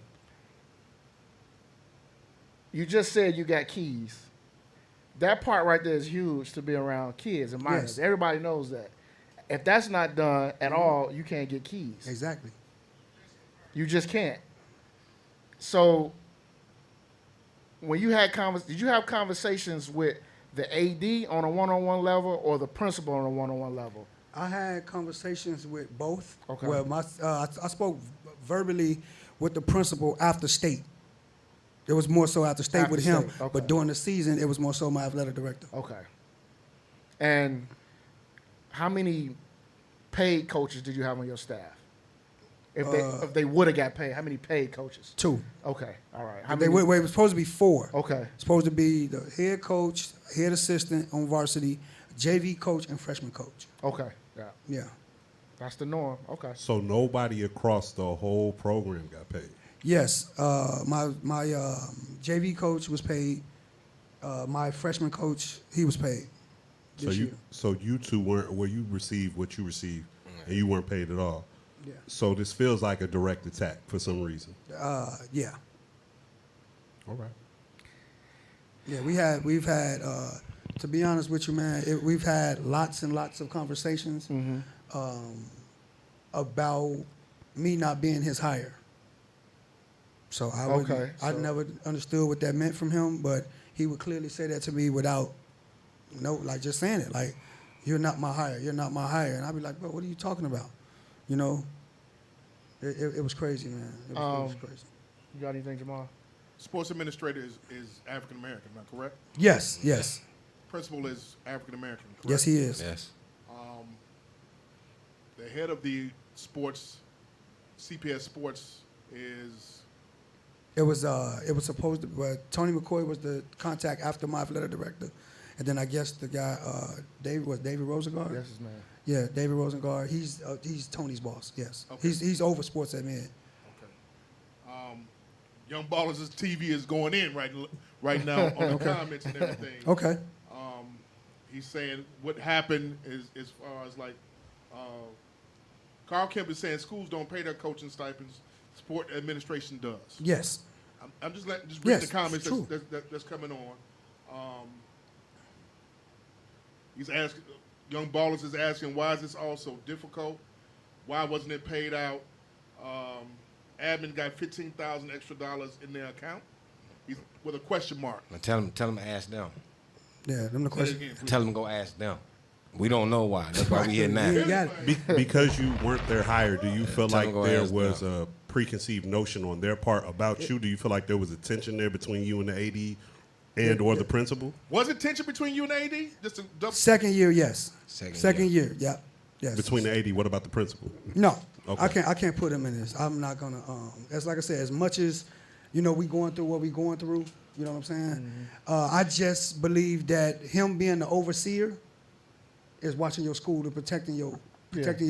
E: you just said you got keys. That part right there is huge to be around kids and minors.
F: Yes.
E: Everybody knows that. If that's not done at all, you can't get keys.
F: Exactly.
E: You just can't. So, when you had did you have conversations with the AD on a one-on-one level or the principal on a one-on-one level?
F: I had conversations with both.
E: Okay.
F: Well, I spoke verbally with the principal after state. It was more so after state with him,
E: state, okay.
F: but during the season, it was more so my athletic director.
E: Okay. And how many paid coaches did you have on your staff? If they would have got paid, how many paid coaches?
F: 2.
E: Okay, all right.
F: It was supposed to be 4.
E: Okay.
F: Supposed to be the head coach, head assistant on varsity, JV coach, and freshman coach.
E: Okay, yeah.
F: Yeah.
E: That's the norm. Okay.
I: So nobody across the whole program got paid.
F: Yes, my JV coach was paid. My freshman coach, he was paid.
I: So you two weren't where you received what you received, and you weren't paid at all.
F: Yeah.
I: So this feels like a direct attack for some reason.
F: Yeah.
I: All right.
F: Yeah, we've had to be honest with you, man, we've had lots and lots of conversations about me not being his hire. So I never understood what that meant from him, but he would clearly say that to me without just saying it, like, you're not my hire, you're not my hire. And I'd be like, bro, what are you talking about? You know, it was crazy, man. It was crazy.
E: You got anything, Jamal?
B: Sports administrator is African American, am I correct?
F: Yes, yes.
B: Principal is African American, correct?
F: Yes, he is.
G: Yes.
B: The head of the sports, CPS Sports, is
F: It was supposed to. Tony McCoy was the contact after my athletic director, and then I guess the guy David Rosengard.
E: Yes, his man.
F: Yeah, David Rosengard. He's Tony's boss. Yes,
B: Okay.
F: he's over sports admin.
B: okay. Young Ballers' TV is going in right now on the comments and everything.
F: Okay.
B: He's saying what happened is as far as like Carl Kemp is saying schools don't pay their coaching stipends. Sport administration does.
F: Yes.
B: I'm just reading
F: Yes,
B: the comments
F: true.
B: that's coming on. He's asking, Young Ballers is asking, why is this all so difficult? Why wasn't it paid out? Admin got $15,000 extra in their account. He's with a question mark.
G: Now tell them to ask them.
F: Yeah, them the
B: Say it
F: question.
B: again, please.
G: Tell them to go ask them. We don't know why. That's why we here now.
F: You got it.
I: Because you weren't their hire, do you feel
G: Tell
I: like
G: them go
I: there
G: ask
I: was
G: them.
I: a preconceived notion on their part about you? Do you feel like there was a tension there between you and the AD and or the principal?
B: Was it tension between you and AD? Just a double.
F: Second year, yes.
G: Second
F: year, yeah. Yes.
I: Between the AD, what about the principal?
F: No,
I: Okay.
F: I can't put him in this. I'm not gonna. As like I said, as much as we going through what we going through. You know what I'm saying? I just believe that him being the overseer is watching your school and protecting your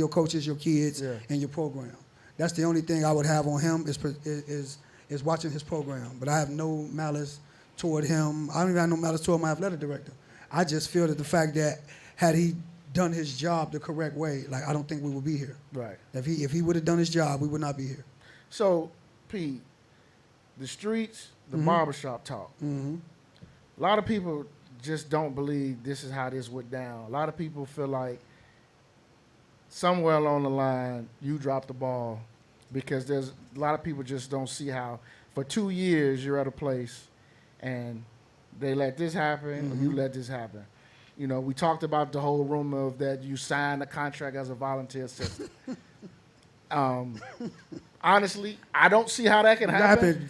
F: coaches, your kids, and your program. That's the only thing I would have on him is is watching his program. But I have no malice toward him. I don't even have no malice toward my athletic director. I just feel that the fact that had he done his job the correct way, like I don't think we would be here.
E: Right.
F: If he would have done his job, we would not be here.
E: So, Pete, the streets, the barbershop talk. A lot of people just don't believe this is how this went down. A lot of people feel like somewhere along the line you dropped the ball because there's a lot of people just don't see how for 2 years you're at a place and they let this happen or you let this happen. You know, we talked about the whole rumor of that you signed a contract as a volunteer assistant. Honestly, I don't see how that can happen.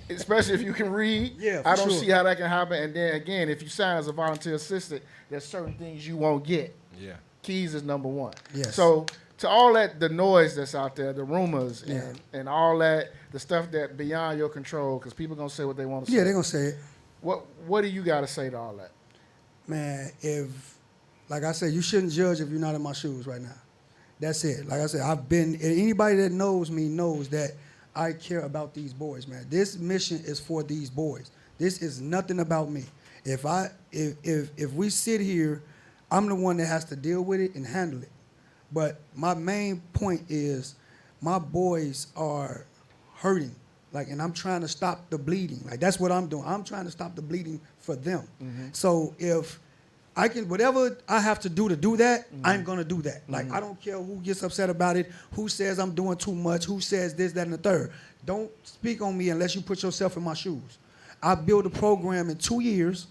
E: Especially if you can read.
F: Yeah,
E: I don't see how that can happen. And then again, if you sign as a volunteer assistant, there's certain things you won't get.
G: Yeah.
E: Keys is number one.
F: Yes.
E: So to all that, the noise that's out there, the rumors and all that, the stuff that beyond your control, because people going to say what they want to say.
F: Yeah, they're going to say it.
E: What do you got to say to all that?
F: Man, like I said, you shouldn't judge if you're not in my shoes right now. That's it. Like I said, anybody that knows me knows that I care about these boys, man. This mission is for these boys. This is nothing about me. If we sit here, I'm the one that has to deal with it and handle it. But my main point is my boys are hurting. Like, and I'm trying to stop the bleeding. Like, that's what I'm doing. I'm trying to stop the bleeding for them. So if I can, whatever I have to do that, I'm going to do that. Like, I don't care who gets upset about it, who says I'm doing too much, who says this, that, and the third. Don't speak on me unless you put yourself in my shoes. I built a program in 2 years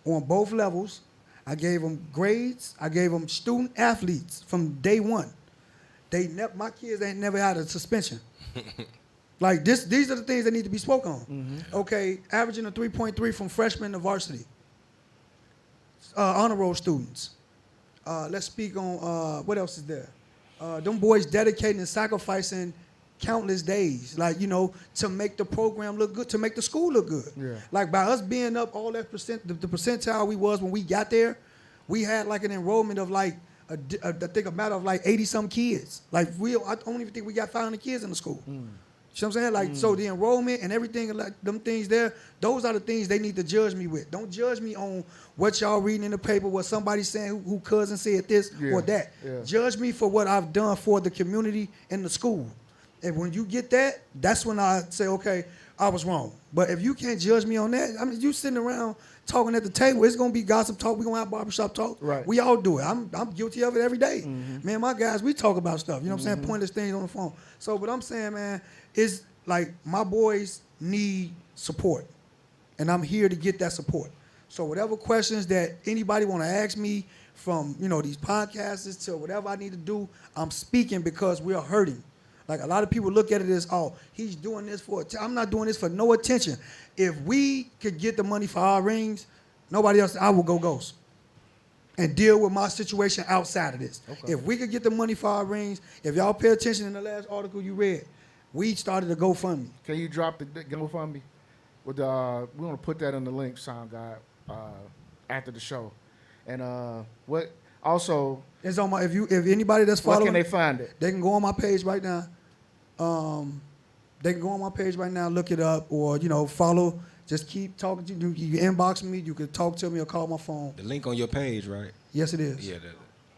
F: on both levels. I gave them grades. I gave them student athletes from day one. My kids ain't never had a suspension. Like, these are the things that need to be spoken on. Okay, averaging a 3.3 from freshman to varsity. Honor roll students. Let's speak on, what else is there? Them boys dedicating and sacrificing countless days, like, you know, to make the program look good, to make the school look good. Yeah. Like, by us being up all that the percentile we was when we got there, we had like an enrollment of like, I think a matter of like 80-some kids. Like, I don't even think we got 500 kids in the school. You know what I'm saying? Like, so the enrollment and everything, like them things there, those are the things they need to judge me with. Don't judge me on what y'all reading in the paper, what somebody saying, who cousin said this or that. Yeah. Judge me for what I've done for the community and the school. And when you get that, that's when I say, okay, I was wrong. But if you can't judge me on that, I mean, you sitting around talking at the table, it's going to be gossip talk. We're going to have barbershop talk. Right. We all do it. I'm guilty of it every day. Man, my guys, we talk about stuff. You know what I'm saying? Pointless things on the phone. So what I'm saying, man, is like my boys need support. And I'm here to get that support. So whatever questions that anybody want to ask me from, you know, these podcasts to whatever I need to do, I'm speaking because we are hurting. Like, a lot of people look at it as, oh, he's doing this for I'm not doing this for no attention. If we could get the money for our rings, nobody else, I will go ghost and deal with my situation outside of this. Okay. If we could get the money for our rings, if y'all pay attention in the last article you read, we started a GoFundMe.
E: Can you drop the GoFundMe? We're going to put that in the link, sound guy, after the show. And what also...
F: It's on my. If anybody that's following,
E: where can they find it?
F: They can go on my page right now. They can go on my page right now, look it up, or follow. Just keep talking to you. You can inbox me. You can talk to me or call my phone.
G: The link on your page, right?
F: Yes, it is.
G: Yeah.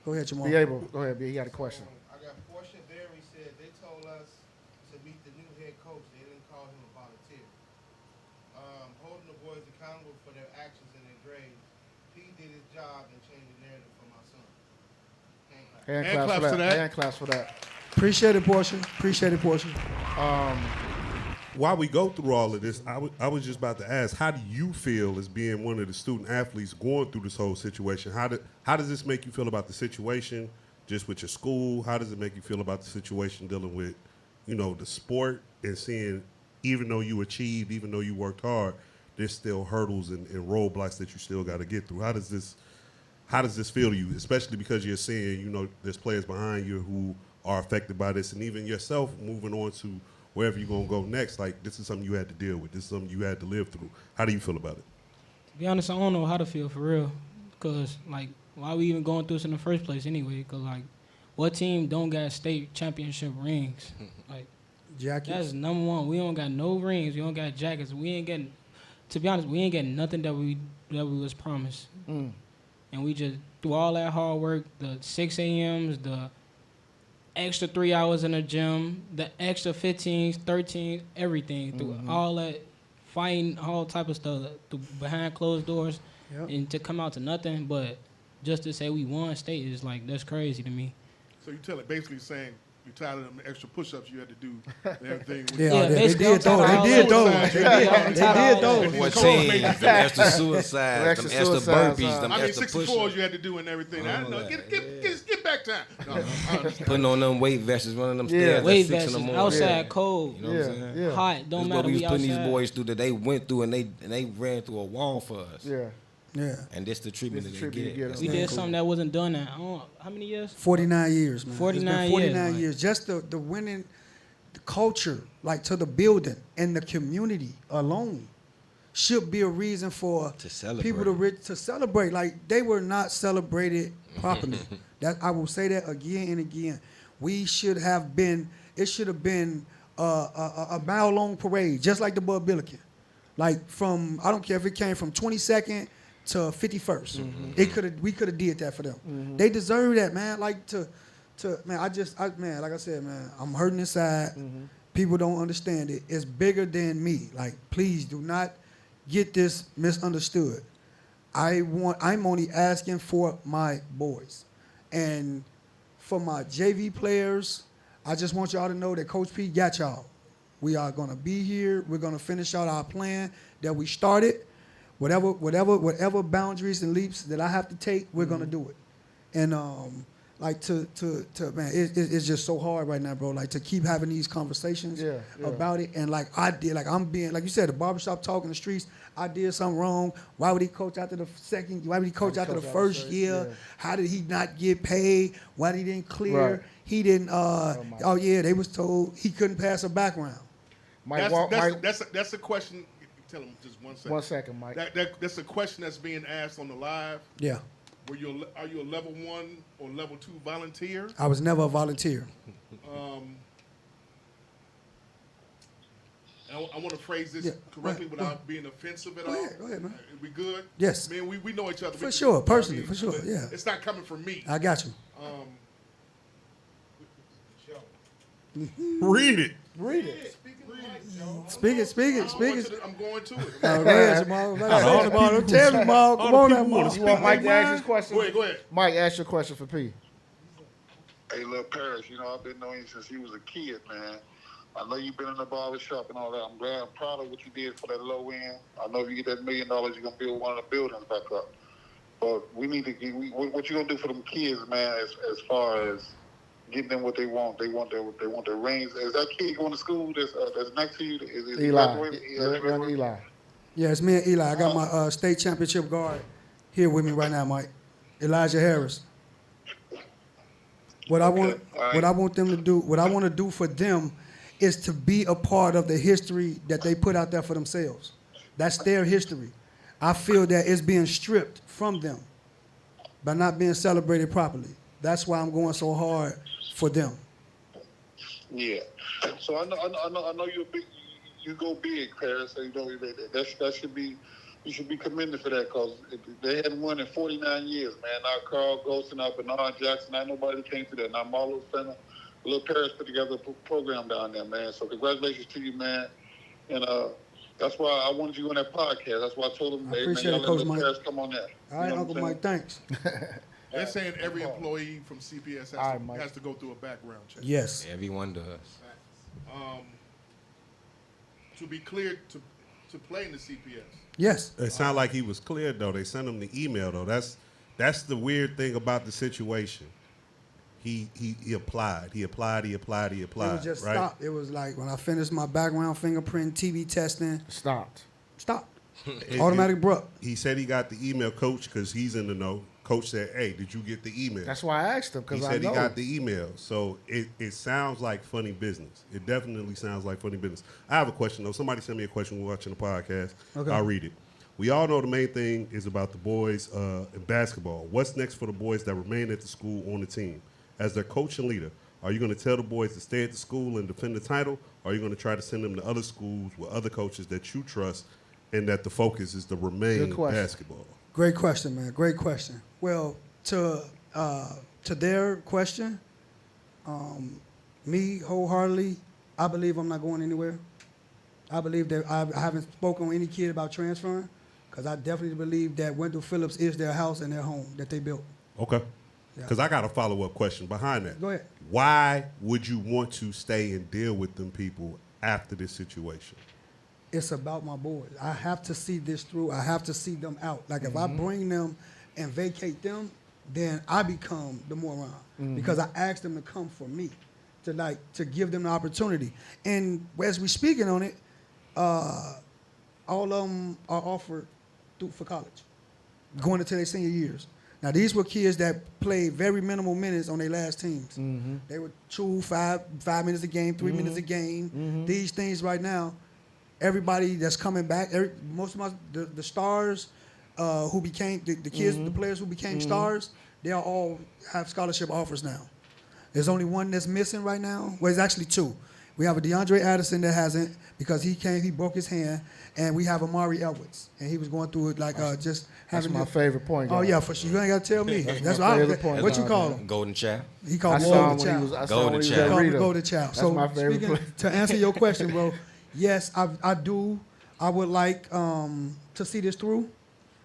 F: Go ahead, Jamal.
E: Go ahead, B. He got a question.
J: I got Portia Berry said they told us to meet the new head coach. They didn't call him a volunteer. Holding the boys accountable for their actions and their grades. He did his job and changed the narrative for my son.
E: Hand claps for that. Hand claps for that.
F: Appreciate it, Portia. Appreciate it, Portia.
I: While we go through all of this, I was just about to ask, how do you feel as being one of the student athletes going through this whole situation? How does this make you feel about the situation just with your school? How does it make you feel about the situation dealing with, the sport and seeing, even though you achieved, even though you worked hard, there's still hurdles and roadblocks that you still got to get through? How does this feel to you, especially because you're seeing, there's players behind you who are affected by this, and even yourself moving on to wherever you're going to go next, like, this is something you had to deal with. This is something you had to live through. How do you feel about it?
H: To be honest, I don't know how to feel for real. Because, why we even going through this in the first place anyway? Because, what team don't got state championship rings?
F: Jackets.
H: That's number one. We don't got no rings. We don't got jackets. We ain't getting. To be honest, we ain't getting nothing that we was promised.
E: Mm.
H: And we just do all that hard work, the 6 a.m.s, the extra 3 hours in the gym, the extra 15s, 13s, everything. Through all that fighting, all type of stuff through behind closed doors, and to come out to nothing. But just to say we won state is like, that's crazy to me.
B: So you tell it basically saying you're tired of them extra push-ups you had to do and everything.
F: They did those.
G: What teams, them extra suicides, them extra burpees, them
B: I mean,
G: extra
B: 64s
G: push-ups.
B: you had to do and everything. I don't know. Get back time. No, I understand.
G: Putting on them weight vests, running them stairs
H: Weight
G: at 6
H: vests,
G: in the morning.
H: outside cold,
G: You know what I'm saying?
H: hot, don't
G: This
H: matter.
G: what we was
H: We
G: putting
H: outside.
G: these boys through that they went through and they ran through a wall for us.
F: Yeah.
G: And this the treatment that they get.
H: We did something that wasn't done at, how many years?
F: 49 years, man.
H: 49
F: it's been 49
H: years.
F: years. Just the winning, the culture, like to the building and the community alone should be a reason for people to celebrate. Like, they were not celebrated properly. That I will say that again and again. We should have been. It should have been a mile-long parade, just like the Bud Billiken. Like, from, I don't care if it came from 22nd to 51st. We could have did that for them. They deserve that, man. Like, man, like I said, man, I'm hurting inside. People don't understand it. It's bigger than me. Like, please do not get this misunderstood. I'm only asking for my boys. And for my JV players, I just want y'all to know that Coach P got y'all. We are going to be here. We're going to finish out our plan that we started. Whatever boundaries and leaps that I have to take, we're going to do it. And like to man, it's just so hard right now, bro. Like, to keep having these conversations about it. And like I'm being, like you said, the barbershop talk in the streets. I did something wrong. Why would he coach after the second? Why would he coach after the first year? Yeah. How did he not get paid? Why did he didn't clear? Right. He didn't. They was told he couldn't pass a background.
B: That's a question. Tell him just 1 second.
E: 1 second, Mike.
B: That's a question that's being asked on the live.
F: Yeah.
B: Are you a level 1 or level 2 volunteer?
F: I was never a volunteer.
B: I want to phrase this correctly without being offensive at all.
F: Go ahead, man.
B: We good?
F: Yes.
B: Man, we know each other.
F: For sure, personally, for sure, yeah.
B: It's not coming from me.
F: I got you.
I: Read it.
F: Speak it.
B: I'm going to it.
F: Go ahead, Jamal. Don't tell me, Jamal. Come on now, Jamal.
E: You want Mike to ask his question?
B: Go ahead.
E: Mike, ask your question for P.
K: Hey, Lil Parrish, I've been knowing you since you was a kid, man. I know you've been in the barber shop and all that. I'm proud of what you did for that low end. I know if you get that $1 million, you're going to build one of the buildings back up. But we need to get, what you going to do for them kids, man, as far as getting them what they want? They want their rings. Is that kid going to school that's next to you? Is
E: Eli. Young Eli.
F: Yeah, it's me and Eli. I got my state championship guard here with me right now, Mike. Elijah Harris. What I want them to do, what I want to do for them is to be a part of the history that they put out there for themselves. That's their history. I feel that it's being stripped from them by not being celebrated properly. That's why I'm going so hard for them.
K: Yeah. So I know you go big, Paris. So that should be. You should be commended for that, because they hadn't won in 49 years, man. Now Carl Golson, now Bernard Jackson, not nobody came to that. Now Marlo Fenner, Lil Paris put together a program down there, man. So congratulations to you, man. And that's why I wanted you on that podcast. That's why I told them,
F: I appreciate it, Coach Mike.
K: Paris come on there.
F: All right, Uncle Mike, thanks.
B: They're saying every employee from CPS has to go through a background check.
F: Yes.
G: Everyone does.
B: To be cleared to play in the CPS.
F: Yes.
I: It sounded like he was cleared, though. They sent him the email, though. That's the weird thing about the situation. He applied. He applied. It was
F: just
I: right?
F: stopped. It was like when I finished my background fingerprint, TB testing.
E: Stopped.
F: Automatic bruh.
I: He said he got the email, Coach, because he's in the know. Coach said, hey, did you get the email?
E: That's why I asked him, because I know.
I: He said he got the email. So it sounds like funny business. It definitely sounds like funny business. I have a question, though. Somebody sent me a question when we're watching the podcast.
F: Okay.
I: I'll read it. We all know the main thing is about the boys in basketball. What's next for the boys that remain at the school on the team? As their coach and leader, Are you going to tell the boys to stay at the school and defend the title, or are you going to try to send them to other schools with other coaches that you trust and that the focus is to remain basketball?
F: Great question, man. Great question. Well, to their question, me wholeheartedly, I believe I'm not going anywhere. I believe that I haven't spoken with any kid about transferring because I definitely believe that Wendell Phillips is their house and their home that they built.
I: Okay. Because I got a follow-up question behind that.
F: Go ahead.
I: Why would you want to stay and deal with them people after this situation?
F: It's about my boys. I have to see this through. I have to see them out. Like, if I bring them and vacate them, then I become the moron because I asked them to come for me, to give them the opportunity. And as we speaking on it, all of them are offered for college, going into their senior years. Now, these were kids that played very minimal minutes on their last teams. They were 5 minutes a game, 3 minutes a game. These things right now, everybody that's coming back, most of the stars who became, the kids, the players who became stars, they all have scholarship offers now. There's only one that's missing right now. Well, it's actually 2. We have a DeAndre Addison that hasn't because he broke his hand, and we have Amari Edwards, and he was going through it just having.
E: That's my favorite point guard.
F: Oh yeah, for sure. You ain't got to tell me. That's what you call him.
G: Golden Child.
F: He called Golden Child.
G: Golden Child.
F: Called him Golden Child.
E: That's
F: So
E: my favorite play.
F: to answer your question, bro, yes, I do. I would like to see this through.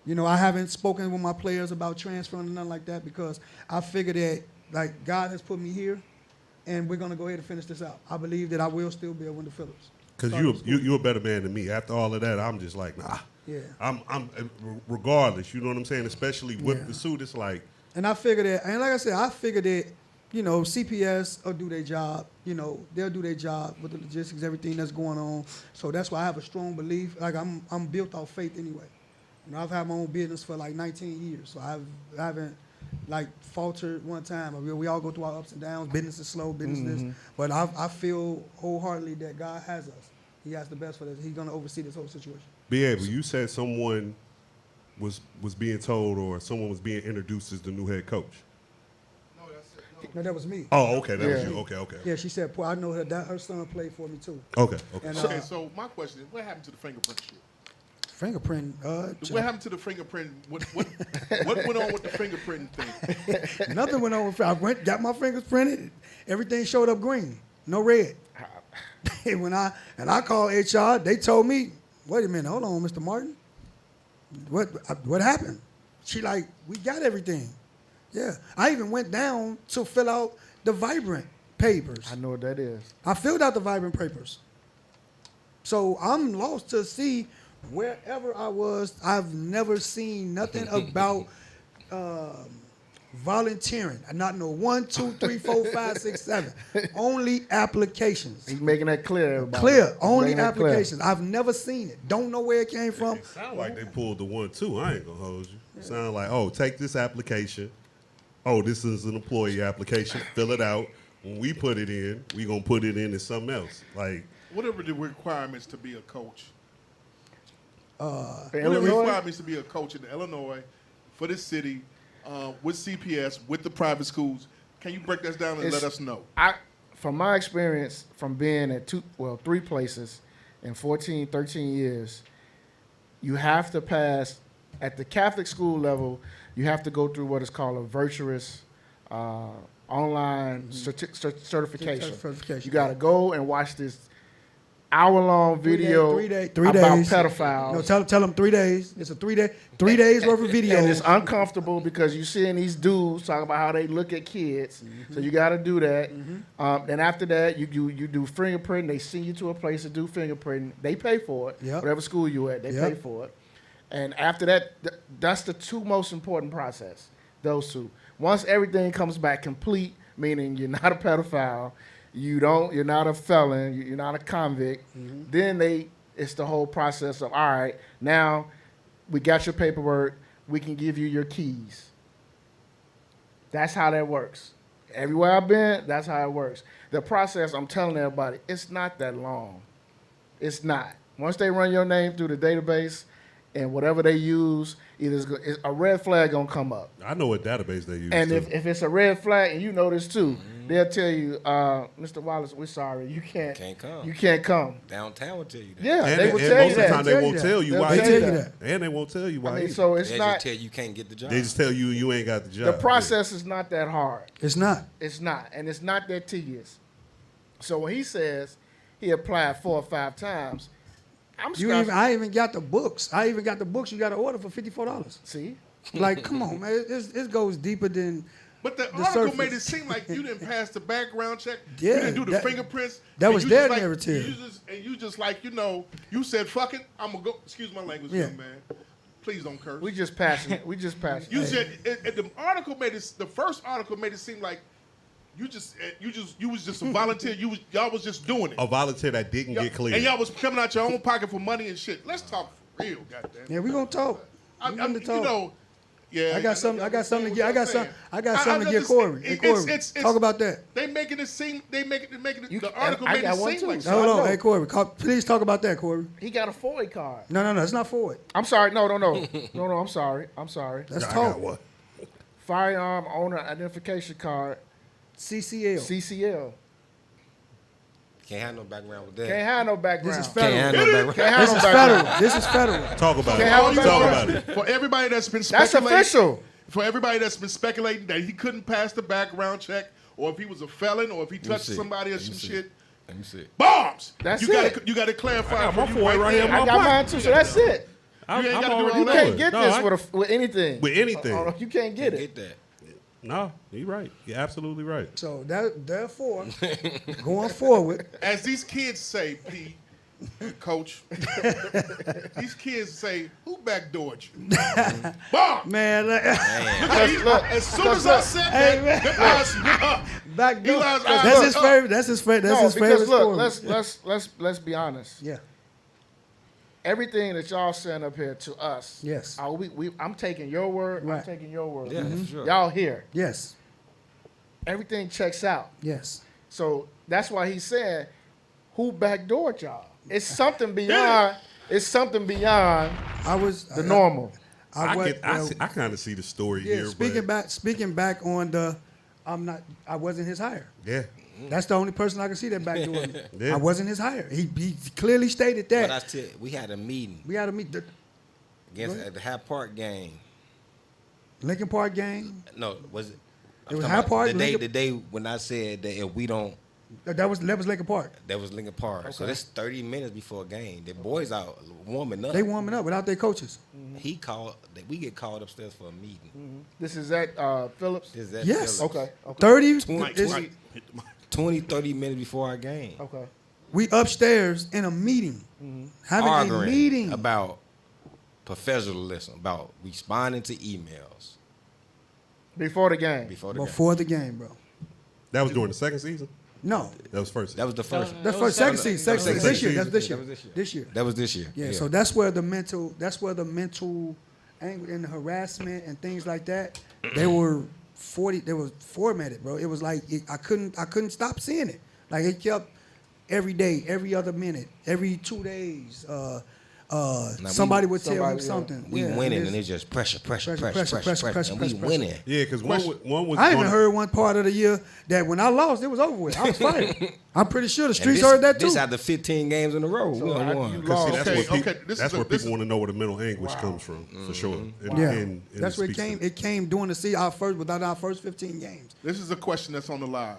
F: You know, I haven't spoken with my players about transferring or nothing like that because I figured that like God has put me here, and we're gonna go ahead and finish this out. I believe that I will still be at Wendell Phillips.
I: Because you're a better man than me. After all of that, I'm just like, nah.
F: Yeah.
I: I'm regardless. You know what I'm saying? Especially with the suit, it's like.
F: And I figured that, and like I said, I figured that, you know, CPS will do their job. You know, they'll do their job with the logistics, everything that's going on. So that's why I have a strong belief. Like I'm built off faith anyway. You know, I've had my own business for like 19 years, so I haven't like faltered one time. I mean, we all go through our ups and downs. Business is slow, business this. But I feel wholeheartedly that God has us. He has the best for us. He's going to oversee this whole situation.
I: But you said someone was being told or someone was being introduced as the new head coach.
F: No, that was me.
I: Oh, okay, that was you. Okay.
F: Yeah, she said, "Boy, I know her. That her son played for me too."
I: Okay.
F: And,
B: So my question is, what happened to the fingerprint shit?
F: Fingerprint.
B: What happened to the fingerprint? What went on with the fingerprint thing?
F: Nothing went on with. I got my fingers printed. Everything showed up green, no red. And I called HR, they told me, "Wait a minute, hold on, Mr. Martin. What happened?" She like, "We got everything." Yeah, I even went down to fill out the Vibrant papers.
E: I know what that is.
F: I filled out the Vibrant papers. So I'm lost to see wherever I was. I've never seen nothing about volunteering. I not know 1, 2, 3, 4, 5, 6, 7. Only applications.
E: He's making that clear, everybody.
F: Clear. Only applications. I've never seen it. Don't know where it came from.
I: It sound like they pulled the 1, 2. I ain't gonna hold you. It sound like, oh, take this application. Oh, this is an employee application. Fill it out. When we put it in, we gonna put it in as something else. Like
B: whatever the requirements to be a coach.
E: For
B: What are the
E: Illinois?
B: requirements to be a coach in Illinois for this city with CPS with the private schools? Can you break that down and let us know?
E: From my experience, from being at 3 places in 14, 13 years, you have to pass at the Catholic school level. You have to go through what is called a virtuous online certification. You got to go and watch this hour-long video about pedophiles.
F: No, tell them 3 days. It's a 3 days worth of videos.
E: And it's uncomfortable because you're seeing these dudes talk about how they look at kids. So you got to do that. Then after that, you do fingerprinting. They send you to a place to do fingerprinting. They pay for it.
F: Yep.
E: Whatever school you at, they pay for it. And after that, that's the 2 most important process. Those 2. Once everything comes back complete, meaning you're not a pedophile, you're not a felon, you're not a convict, then it's the whole process of, all right, now we got your paperwork, we can give you your keys. That's how that works. Everywhere I've been, that's how it works. The process, I'm telling everybody, it's not that long. It's not. Once they run your name through the database, and whatever they use, a red flag gonna come up.
I: I know what database they use.
E: And
I: too.
E: if it's a red flag, and you know this too, they'll tell you, Mr. Wallace, we're sorry, you can't
G: come.
E: You can't come.
G: Downtown will tell you that.
E: Yeah,
I: and
E: they will tell you
I: most
E: that.
I: of the time they won't tell you why.
E: They tell you
F: that.
I: And they won't tell you why.
E: I mean, so it's
G: They
E: not.
G: just tell you can't get the job.
I: They just tell you ain't got the job.
E: The process is not that hard.
F: It's not.
E: It's not, and it's not that tedious. So when he says he applied 4 or 5 times,
F: I even got the books. I even got the books you got to order for $54.
E: See?
F: Like, come on, man. It goes deeper than.
B: But the article
F: surface.
B: made it seem like you didn't pass the background check.
F: Yeah,
B: you didn't do the fingerprints.
F: that
B: and
F: was
B: you
F: their
B: just
F: narrative.
B: You just like, you said, fuck it, I'm going to go. Excuse my language,
F: Yeah.
B: young man. Please don't curse.
E: We just passionate.
B: You said, the article made it, the first article made it seem like you was just a volunteer. Y'all was just doing it.
I: A volunteer that didn't get cleared.
B: And y'all was coming out your own pocket for money and shit. Let's talk for real, goddamn.
F: Yeah, we gonna talk.
B: I
F: got something to get. I got something to get Corey. Hey, Corey, talk about that.
B: They making it seem. The article
E: I
B: made
E: got
B: it
E: one
B: seem
E: too.
B: like.
E: So
F: Hold on, hey Corey, please talk about that, Corey.
E: He got a FOIA card.
F: No, it's not for it.
E: I'm sorry. No. I'm sorry.
F: Let's
I: I
F: talk.
I: got one.
E: Firearm owner identification card. CCL.
G: Can't have no background with that.
E: Can't have no background.
F: This is federal.
G: Can't have no background.
E: Can't have
F: This
E: no
F: is
E: background.
F: federal. This is federal.
I: Talk about it.
E: Can't have no
I: Talk
E: background.
I: about it.
B: For everybody that's been
E: That's
B: speculating,
E: official.
B: for everybody that's been speculating that he couldn't pass the background check, or if he was a felon, or if he touched
G: see.
B: somebody or
G: Let me
B: some
G: see.
B: shit,
G: Let me see.
B: bombs.
E: That's
B: you
E: it.
B: Gotta, you got to clarify.
I: I got my
B: for you
I: FOIA right here in
E: I
I: my
E: got mine too, so that's it.
B: You ain't gotta do all
E: You
B: that.
E: can't get
I: No,
E: this with anything.
I: With anything.
E: You can't get it.
G: Get that.
I: No, you're right. You're absolutely right.
F: So therefore, going forward,
B: As these kids say, P, Coach, these kids say, "Who backdoored you?" Bomb.
F: man,
E: Look,
B: As soon as I said
F: Hey, man.
B: that, them eyes lit up.
F: back door.
B: Eli's eyes
F: That's
B: lit
F: his
B: up.
F: favorite. That's his favorite. That's
E: no,
F: his favorite
E: because
F: story.
E: look, let's be honest.
F: Yeah.
E: Everything that y'all saying up here to us,
F: Yes.
E: I'm taking your word. I'm
F: Right.
E: taking your word.
G: Yeah, for sure.
E: Y'all here.
F: Yes.
E: Everything checks out.
F: Yes.
E: So that's why he's saying, "Who backdoored y'all?" It's something beyond. It's something beyond
F: I was
E: the normal.
I: I
F: well,
I: kind of see the story
F: yeah.
I: here.
F: Speaking back on the, I wasn't his hire.
I: Yeah.
F: That's the only person I can see that backdoor me.
I: Yeah.
F: I wasn't his hire. He clearly stated
G: But I
F: that.
G: tell you, we had a meeting
F: We had to meet the
G: against at the Hyde Park game.
F: Lincoln Park game.
G: No, was it?
F: It was
G: I'm
F: Hyde
G: talking
F: Park,
G: about
F: Lincoln-
G: the day when I said that if we don't,
F: That was Lincoln Park.
G: that was Lincoln Park. So that's 30 minutes before a game. The boys out warming up.
F: They warming up without their coaches.
G: He called. We get called upstairs for a meeting.
E: This is at Phillips.
G: This is at
F: Yes.
G: Phillips.
E: Okay.
F: 30.
G: 20, 30 minutes before our game.
E: Okay.
F: We upstairs in a meeting, having a
G: Arguing
F: meeting.
G: about professionalism, about responding to emails
E: Before the game.
F: Before the game, bro.
I: That was during the second season?
F: No,
I: That was first season.
G: That was the first.
F: that's for second season. Second
I: second
F: season. This year.
I: season.
F: That's this year.
G: That was this year.
F: This year.
G: That was this year.
F: Yeah. So that's where the mental angle and the harassment and things like that. They were formatted, bro. It was like I couldn't stop seeing it. Like it kept every day, every other minute, every 2 days. Somebody would tell him something.
G: We
F: Yeah,
G: winning,
F: it's-
G: and it's just pressure,
F: pressure,
G: and we
F: pressure.
G: winning.
I: Yeah, because one was
F: I even
I: gonna-
F: heard one part of the year that when I lost, it was over with. I was fired. I'm pretty sure the
G: And
F: streets
G: this,
F: heard that too.
G: This after 15 games in a row. we
E: how
G: done
E: do
G: won.
E: you
I: 'Cause see, that's
B: Okay,
I: where people,
B: okay, this
I: that's
B: is
I: where
B: a- this
I: people want to know where the mental anguish comes from, for sure. And,
F: Yeah,
I: and
F: that's where it
I: speaks to-
F: came. It came during the season, without our first 15 games.
B: This is a question that's on the live.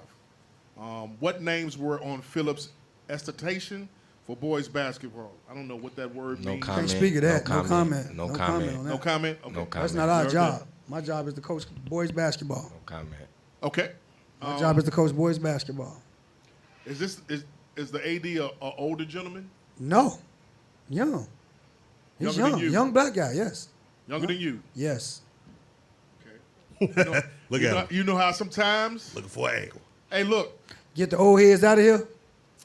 B: What names were on Phillips' estatation for boys basketball? I don't know what that word
G: No
B: means.
G: comment.
F: Can't speak of that. No comment.
G: No
F: No
G: comment.
F: comment on that.
B: No comment? Okay.
G: No comment.
F: That's not our
B: You're
F: job.
B: good.
F: My job is to coach boys basketball.
G: No comment.
B: Okay.
F: My job is to coach boys basketball.
B: Is the AD a older gentleman?
F: No, young. He's
B: Younger than
F: young.
B: you?
F: Young black guy. Yes.
B: Younger than you?
F: Yes.
B: Okay.
I: Look
B: you
I: at
B: know,
I: him.
B: you know how sometimes?
I: Looking for an angle.
B: Hey, look.
F: Get the old heads out of here.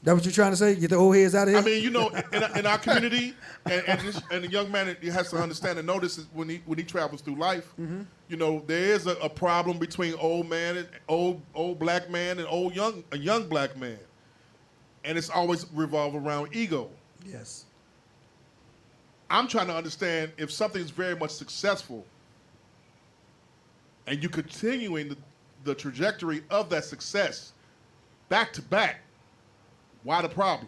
F: That what you're trying to say? Get the old heads out of here.
B: I mean, you know, in our community, and the young man has to understand and notice is when he travels through life, you know, there is a problem between old man and old black man and a young black man, and it's always revolve around ego.
F: Yes.
B: I'm trying to understand if something is very much successful and you continuing the trajectory of that success back to back, why the problem?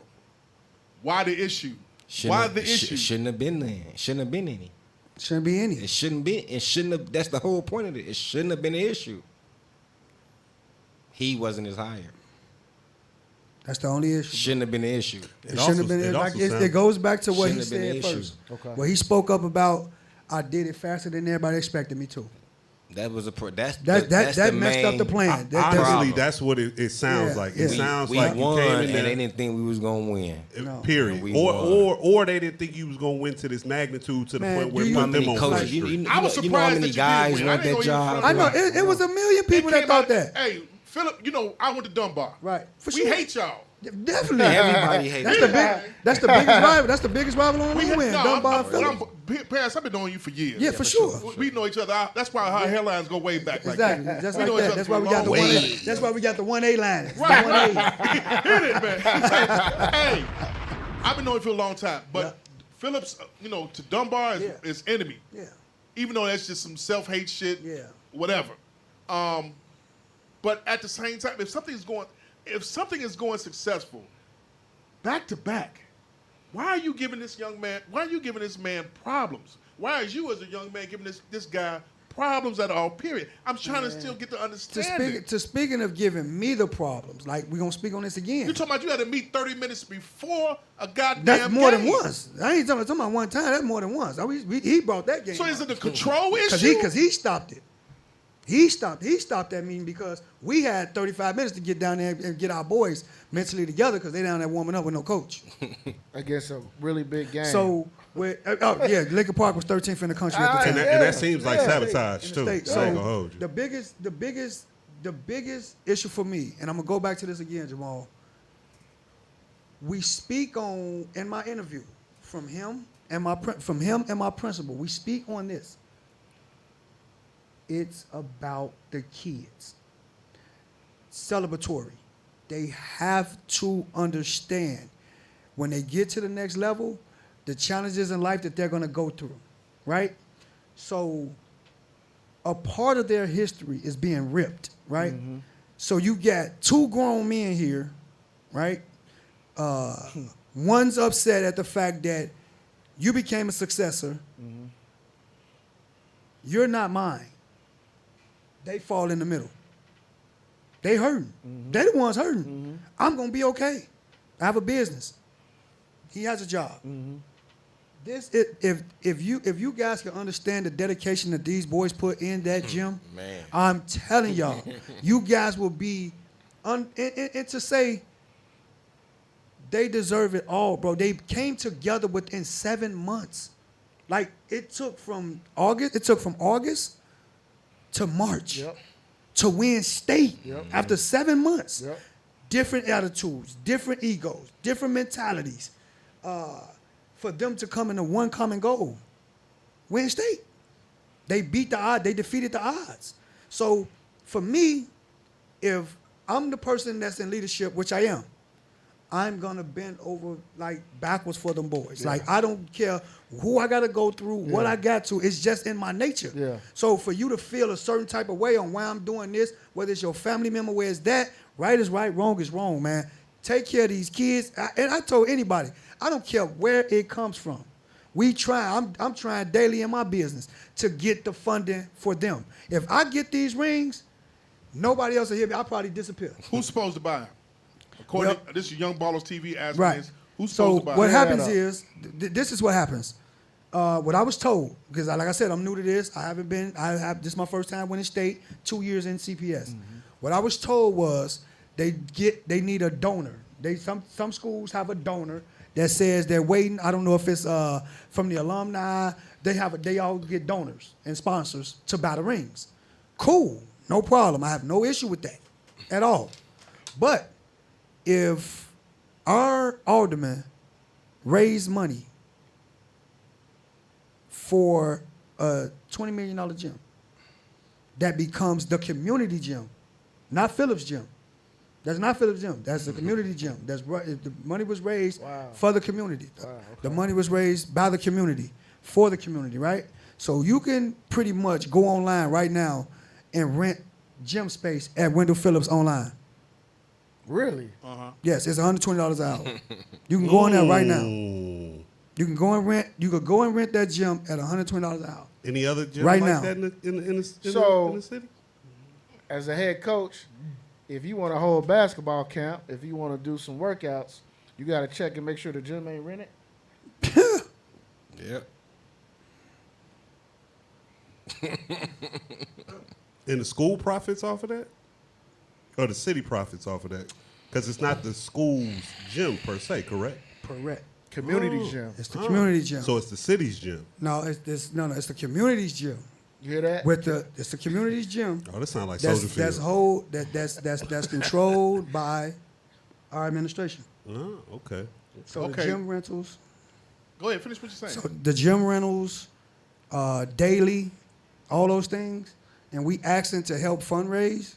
B: Why the issue? Why the issue?
G: Shouldn't have been there. Shouldn't have been any.
F: Shouldn't be any.
G: It shouldn't be. It shouldn't have. That's the whole point of it. It shouldn't have been an issue. He wasn't as hired.
F: That's the only issue.
G: Shouldn't have been an issue.
F: It shouldn't have been. Like it goes back to what he said first.
E: Okay.
F: Where he spoke up about, I did it faster than everybody expected me to.
G: That was that's
F: that
G: the
F: messed up the plan.
I: Honestly, that's what it sounds like. It sounds like
G: we won,
I: you came in there
G: and they didn't think we was gonna win.
F: No.
I: Period. Or they didn't think you was gonna win to this magnitude to the point where you put them on
G: coaches,
B: I was surprised
G: you know how many
B: that
G: guys
B: you
G: want that job.
F: I know it was a million people that thought that.
B: Hey, Philip, you know I went to Dunbar.
F: Right. For
B: we
F: sure.
B: hate y'all.
F: Definitely.
G: Everybody hates
F: That's the biggest rival. That's the biggest rival on the win. Dunbar, Phillips.
B: Paris, I've been knowing you for years.
F: Yeah, for sure.
B: We know each other. That's why our hairlines go way back.
F: Exactly.
B: Like that.
F: Just like that. That's why we got the 1A. That's why we got the 1A line.
B: Right. Hit it, man. Hey, I've been knowing you for a long time, but Phillips, to Dunbar is enemy.
F: Yeah.
B: Even though that's just some self-hate shit.
F: Yeah.
B: Whatever. But at the same time, if something is going successful, back to back, why are you giving this man problems? Why are you as a young man giving this guy problems at all, period? I'm trying to still get to understand it.
F: Speaking of giving me the problems, like we're going to speak on this again.
B: You're talking about you had to meet 30 minutes before a goddamn
F: That's more
B: game.
F: than once. I ain't talking about one time. That's more than once. He brought that game.
B: So is it the control issue?
F: Because he stopped it. He stopped that meeting because we had 35 minutes to get down there and get our boys mentally together because they down there warming up with no coach.
E: Against a really big game.
F: So, Lincoln Park was 13th in the country at the time.
I: And that seems like sabotage too.
F: So
I: I ain't gonna hold you.
F: the biggest issue for me, and I'm gonna go back to this again, Jamal. We speak on in my interview from him and my principal. We speak on this. It's about the kids. Celebratory. They have to understand when they get to the next level, the challenges in life that they're going to go through, right? So a part of their history is being ripped, right? Mm-hmm. So you got two grown men here, right? One's upset at the fact that you became a successor. Mm-hmm. You're not mine. They fall in the middle. They hurting. Mm-hmm. They the ones hurting. Mm-hmm. I'm gonna be okay. I have a business. He has a job. Mm-hmm. If you guys can understand the dedication that these boys put in that gym,
G: man,
F: I'm telling y'all, you guys will be and to say they deserve it all, bro. They came together within 7 months. Like it took from August to March to win state after 7 months. Yep. Different attitudes, different egos, different mentalities. For them to come into one common goal, win state. They beat the odds. They defeated the odds. So for me, if I'm the person that's in leadership, which I am, I'm gonna bend over like backwards for them boys. Yeah. Like I don't care who I gotta go through, what I got to. It's just in my nature. Yeah. So for you to feel a certain type of way on why I'm doing this, whether it's your family member, where it's that, right is right, wrong is wrong, man. Take care of these kids. And I told anybody, I don't care where it comes from. We try. I'm trying daily in my business to get the funding for them. If I get these rings, nobody else will hear me. I'll probably disappear.
B: Who's supposed to buy them? According to this is Young Ballers TV asking this. Who's supposed to buy
F: them? So what happens is, this is what happens. What I was told, because like I said, I'm new to this. This is my first time winning state, 2 years in CPS. Mm-hmm. What I was told was they need a donor. Some schools have a donor that says they're waiting. I don't know if it's from the alumni. They all get donors and sponsors to buy the rings. Cool, no problem. I have no issue with that at all. But if our aldermen raise money for a $20 million gym that becomes the community gym, not Phillips gym. That's not Phillips Gym. That's the community gym. The money was raised for the community. The money was raised by the community, for the community, right? So you can pretty much go online right now and rent gym space at Wendell Phillips online.
E: Really?
F: Yes, it's $120 an hour. You can go in there right now. You can go and rent. You could go and rent that gym at $120 an hour.
I: Any other gym
F: right
I: like
F: now
I: that in the city?
E: As a head coach, if you want to hold a basketball camp, if you want to do some workouts, you got to check and make sure the gym ain't rented.
G: Yep.
I: And the school profits off of that? Or the city profits off of that? Because it's not the school's gym per se, correct?
F: Correct.
E: Community gym.
F: It's the community gym.
I: So it's the city's gym.
F: No, it's the community's gym.
E: You hear that?
F: It's the community's gym.
I: Oh, that sounds like Soldier Field.
F: That's controlled by our administration.
I: Oh, okay.
F: So the gym rentals.
B: Go ahead, finish what you're saying.
F: So the gym rentals, daily, all those things, and we asking to help fundraise.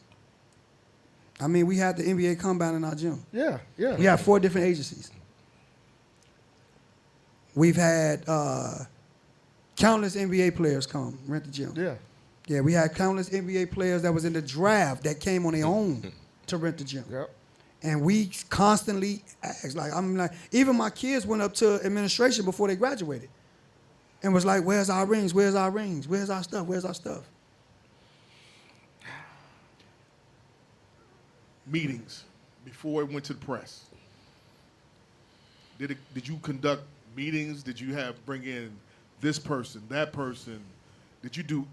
F: I mean, we had the NBA Combine in our gym.
E: Yeah.
F: We have 4 different agencies. We've had countless NBA players come rent the gym. Yeah, we had countless NBA players that was in the draft that came on their own to rent the gym.
E: Yep.
F: And we constantly ask, even my kids went up to administration before they graduated and was like, where's our rings? Where's our rings? Where's our stuff? Where's our stuff?
B: Meetings before it went to the press. Did you conduct meetings? Did you bring in this person, that person? Did you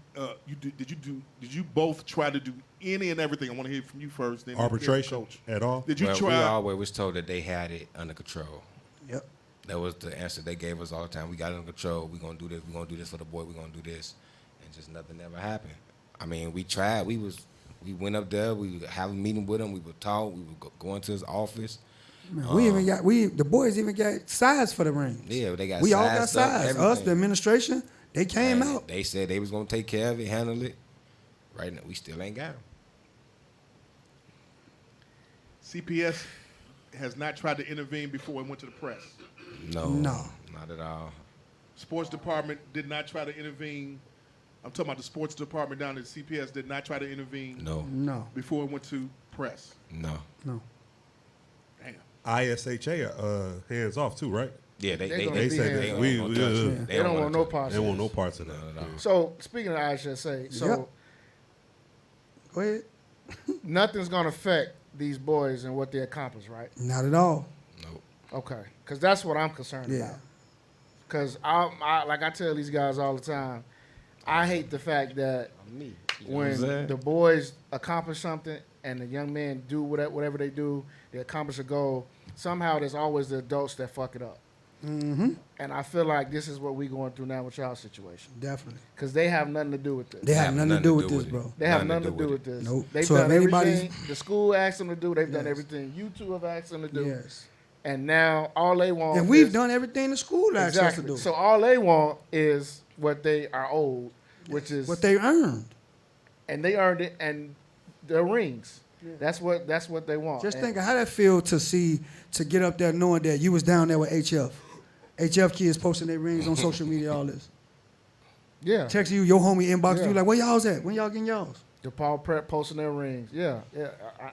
B: both try to do any and everything? I want to hear from you first. Then
I: arbitration at all?
B: Did you try?
G: We always was told that they had it under control.
F: Yep.
G: That was the answer they gave us all the time. We got it under control. We're gonna do this. We're gonna do this for the boy. We're gonna do this, and just nothing ever happened. I mean, we tried. We went up there. We would have a meeting with him. We would talk. We would go into his office.
F: Man, the boys even got size for the rings.
G: Yeah, they got.
F: We all got size. Us, the administration, they came out.
G: They said they was gonna take care of it, handle it. Right now, we still ain't got them.
B: CPS has not tried to intervene before it went to the press.
G: No, not at all.
B: Sports department did not try to intervene. I'm talking about the sports department down at CPS did not try to intervene.
F: No.
B: Before it went to press.
G: No.
B: Damn.
I: ISHA hands off too, right?
G: Yeah, they
I: said
G: they
E: don't want no parts.
I: They want no parts of that.
E: So speaking of ISHA,
F: go ahead.
E: Nothing's gonna affect these boys and what they accomplish, right?
F: Not at all.
G: Nope.
E: Okay, because that's what I'm concerned about. Because like I tell these guys all the time, I hate the fact that when the boys accomplish something and the young men do whatever they do, they accomplish a goal, somehow there's always the adults that fuck it up.
F: Mm-hmm.
E: And I feel like this is what we're going through now with y'all's situation.
F: Definitely.
E: Because they have nothing to do with this.
F: They have nothing to do with this, bro.
E: They have nothing to do with this.
F: Nope.
E: They've done everything the school asked them to do. They've done everything you two have asked them to do.
F: Yes.
E: And now all they want
F: and we've done everything the school asked us to do.
E: So all they want is what they are owed, which is
F: what they earned.
E: And they earned it, and the rings. Yeah. That's what they want.
F: Just think of how that feel to get up there knowing that you was down there with HF. HF kids posting their rings on social media, all this.
E: Yeah.
F: Texting you, your homie inbox you like, where y'all's at? When y'all getting y'all's?
E: The Paul Prep posting their rings. Yeah.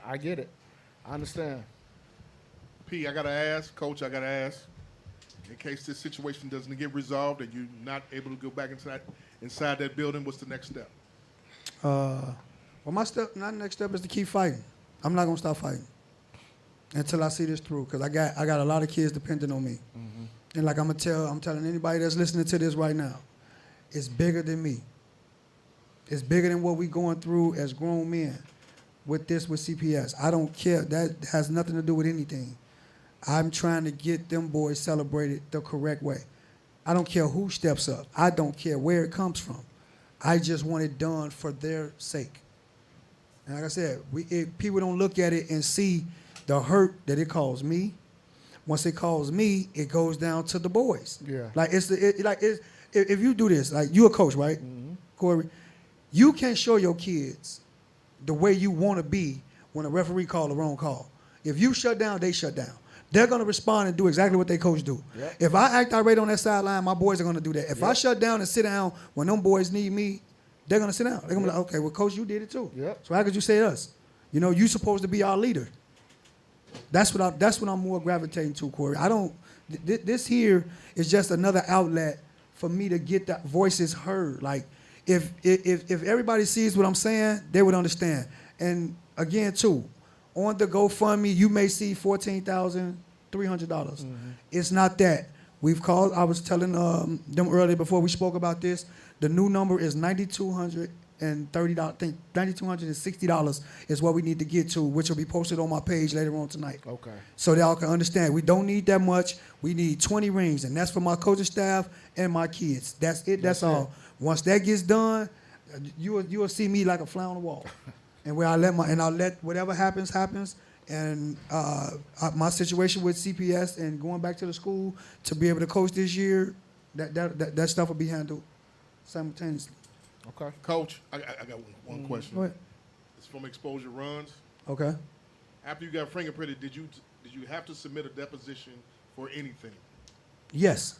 E: I get it. I understand.
B: P, I gotta ask, Coach, in case this situation doesn't get resolved and you're not able to go back inside that building, what's the next step?
F: Well, my next step is to keep fighting. I'm not gonna stop fighting until I see this through, because I got a lot of kids depending on me. Mm-hmm. And like I'm telling anybody that's listening to this right now, it's bigger than me. It's bigger than what we going through as grown men with CPS. I don't care. That has nothing to do with anything. I'm trying to get them boys celebrated the correct way. I don't care who steps up. I don't care where it comes from. I just want it done for their sake. And like I said, people don't look at it and see the hurt that it caused me. Once it calls me, it goes down to the boys.
E: Yeah.
F: Like if you do this, like you a coach, right, Corey? You can show your kids the way you want to be when a referee call the wrong call. If you shut down, they shut down. They're going to respond and do exactly what their coach do.
E: Yep.
F: If I act irate on that sideline, my boys are going to do that. If I shut down and sit down when them boys need me, they're going to sit down. They're going to be like, okay, well, coach, you did it too.
E: Yep.
F: So how could you say us? You know, you supposed to be our leader. That's what I'm more gravitating to, Corey. I don't. This here is just another outlet for me to get that voices heard. Like, if everybody sees what I'm saying, they would understand. And again, too, on the GoFundMe, you may see $14,300. It's not that. We've called. I was telling them earlier before we spoke about this. The new number is $9,230. I think $9,260 is what we need to get to, which will be posted on my page later on tonight.
E: Okay.
F: So y'all can understand. We don't need that much. We need 20 rings, and that's for my coaching staff and my kids. That's it. That's all. Once that gets done, you will see me like a fly on the wall, and where I'll let whatever happens. And my situation with CPS and going back to the school to be able to coach this year, that stuff will be handled simultaneously.
E: Okay.
B: Coach, I got one question.
F: Go ahead.
B: It's from Exposure Runs.
F: Okay.
B: After you got fingerprinted, did you have to submit a deposition for anything?
F: Yes.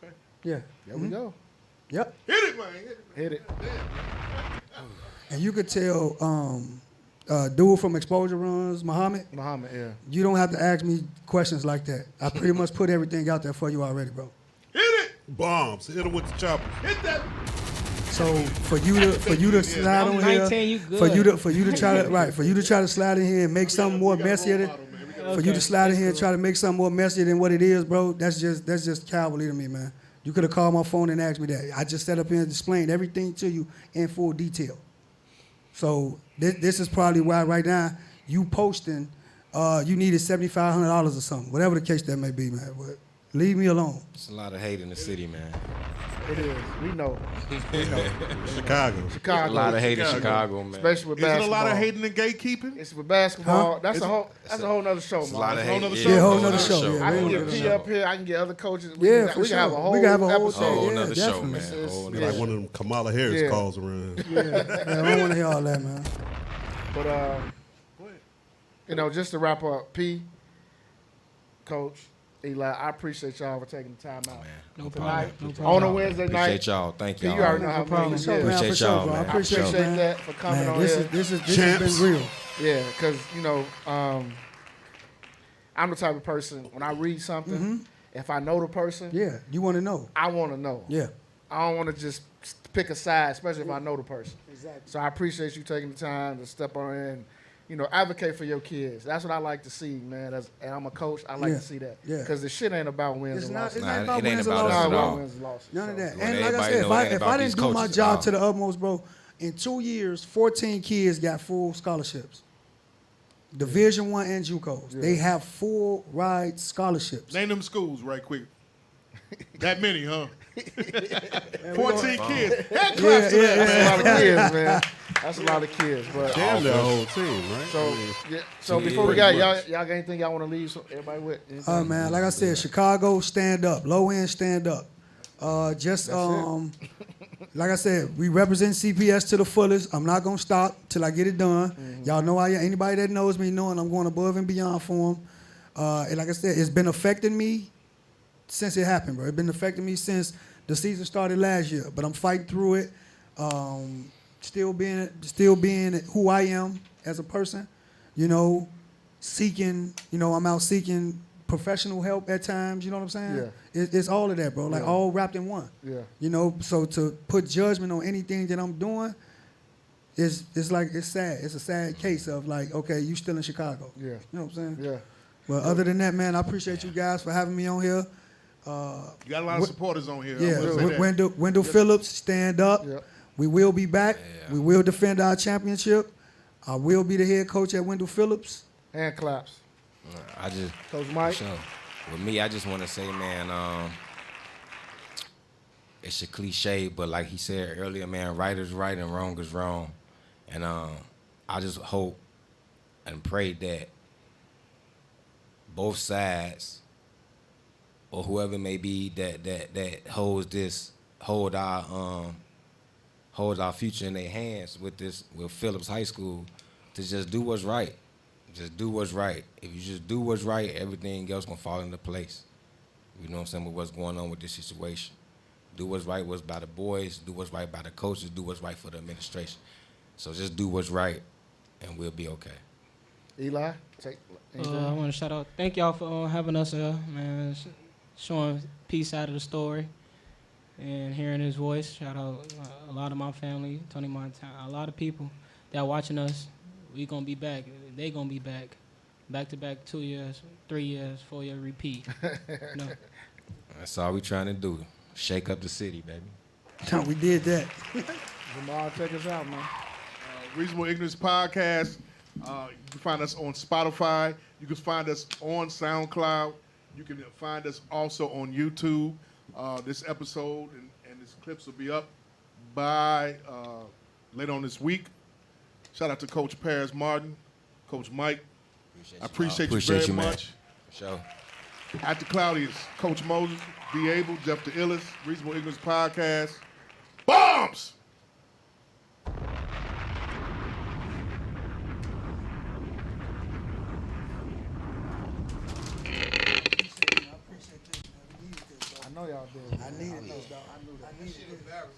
B: Okay.
F: Yeah.
E: There we go.
F: Yep.
B: Hit it, man.
E: Hit it.
F: And you could tell dude from Exposure Runs, Muhammad,
E: yeah.
F: you don't have to ask me questions like that. I pretty much put everything out there for you already, bro.
B: Hit it.
I: Bombs. Hit him with the chopper.
B: Hit that.
F: So for you to slide on here,
H: 19, you good.
F: for you to try to slide in here and make something more messier for you to slide in here and try to make something more messier than what it is, bro, that's just cowardly to me, man. You could have called my phone and asked me that. I just sat up here and explained everything to you in full detail. So this is probably why right now you posting you needed $7,500 or something, whatever the case that may be, man. But leave me alone.
G: It's a lot of hate in the city, man.
E: It is. We know.
I: Chicago.
G: A lot of hate in Chicago, man.
E: Especially with
B: Is it
E: basketball.
B: a lot of hating and gatekeeping?
E: It's with basketball.
F: Huh?
E: That's a whole nother show, man.
G: A lot of hate.
F: Yeah, a whole nother show. Yeah,
E: I can
F: whole
E: get
F: nother
E: P
F: show.
E: up here. I can get other coaches.
F: Yeah,
E: we
F: for
E: can have a
F: sure.
E: whole
F: We can have a whole
E: episode.
F: thing.
G: Whole
F: Yeah,
G: nother show,
F: definitely.
G: man.
E: It's-
G: Whole
I: Like
G: nother
I: one of them Kamala Harris
E: Yeah.
I: calls around.
F: Yeah, I don't want to hear all that, man.
E: But just to wrap up, P, Coach, Eli, I appreciate y'all for taking the time out.
H: No
E: Tonight,
H: problem.
E: on a Wednesday night.
G: Appreciate y'all. Thank
E: P,
G: y'all.
E: you already know how
H: problem.
E: much
F: For sure,
E: it
F: man,
E: is.
F: for
G: Appreciate
F: sure,
G: y'all,
F: bro. I
G: man.
E: I
F: appreciate
E: appreciate
F: man.
E: that for coming
F: Man,
E: on
F: this
E: here.
F: has
I: Champs.
F: been real.
E: Yeah, because, I'm the type of person, when I read something, if I know the person,
F: Yeah, you want to know.
E: I want to know.
F: Yeah.
E: I don't want to just pick a side, especially if I know the person.
F: Exactly.
E: So I appreciate you taking the time to step on in and, advocate for your kids. That's what I like to see, man. And I'm a coach. I like
F: Yeah.
E: to see that.
F: Yeah.
E: Because the shit ain't about wins
F: It's
E: and
F: not.
E: losses.
F: It's
G: Nah,
F: not about
G: it ain't
F: wins or
G: about us
F: losses.
G: at all.
E: Wins and losses.
F: None of that.
G: Well,
F: And like I
G: everybody
F: said,
G: know it ain't
F: if
G: about
F: I didn't
G: these
F: do my
G: coaches
F: job
G: at all.
F: to the utmost, bro, in 2 years, 14 kids got full scholarships. Division I and JUCOs. They have full ride scholarships.
B: Name them schools right quick. That many, huh? 14 kids. Head claps to that,
E: That's
B: man.
E: a lot of kids, man. That's a lot of kids. But
I: Damn the whole team, right?
E: so before we got y'all got anything y'all want to leave everybody with? Anything?
F: Man, like I said, Chicago, stand up. Low end, stand up. Like I said, we represent CPS to the fullest. I'm not gonna stop till I get it done. Y'all know anybody that knows me knowing I'm going above and beyond for them. And like I said, it's been affecting me since it happened, bro. It's been affecting me since the season started last year. But I'm fighting through it. Still being who I am as a person. Seeking. I'm out seeking professional help at times. You know what I'm saying?
E: Yeah.
F: It's all of that, bro. Like all wrapped in one.
E: Yeah.
F: So to put judgment on anything that I'm doing, it's sad. It's a sad case of like, okay, you still in Chicago.
E: Yeah.
F: You know what I'm saying?
E: Yeah.
F: Well, other than that, man, I appreciate you guys for having me on here.
B: You got a lot of supporters on here.
F: Yeah,
B: I'm gonna say that.
F: Wendell Phillips, stand up.
E: Yep.
F: We will be back. We will defend our championship. I will be the head coach at Wendell Phillips.
E: Hand claps.
F: Coach Mike.
G: Sure. With me, I just want to say, man, it's a cliche, but like he said earlier, man, right is right and wrong is wrong. And I just hope and pray that both sides or whoever it may be that hold our future in their hands with Phillips High School, to just do what's right. Just do what's right. If you just do what's right, everything else gonna fall into place. You know what I'm saying, with what's going on with this situation. Do what's right, what's by the boys, do what's right by the coaches, do what's right for the administration. So just do what's right, and we'll be okay.
E: Eli,
H: I want to shout out. Thank y'all for having us, man. Showing peace out of the story and hearing his voice. Shout out a lot of my family, Tony Montana, a lot of people that watching us. We gonna be back. They gonna be back. Back to back, 2 years, 3 years, 4 year repeat. No.
G: That's all we trying to do. Shake up the city, baby.
F: We did that.
E: Jamal, check us out, man.
B: Reasonable Ignorance Podcast. You can find us on Spotify. You can find us on SoundCloud. You can find us also on YouTube. This episode and this clips will be up by later on this week. Shout out to Coach Paris Martin, Coach Mike. I appreciate you very much.
G: For sure.
B: At the Cloudiest, Coach Moses, Be Able, Jeff the Illest, Reasonable Ignorance Podcast. Bombs!
E: I know y'all did.
F: I needed this, dog. I knew that.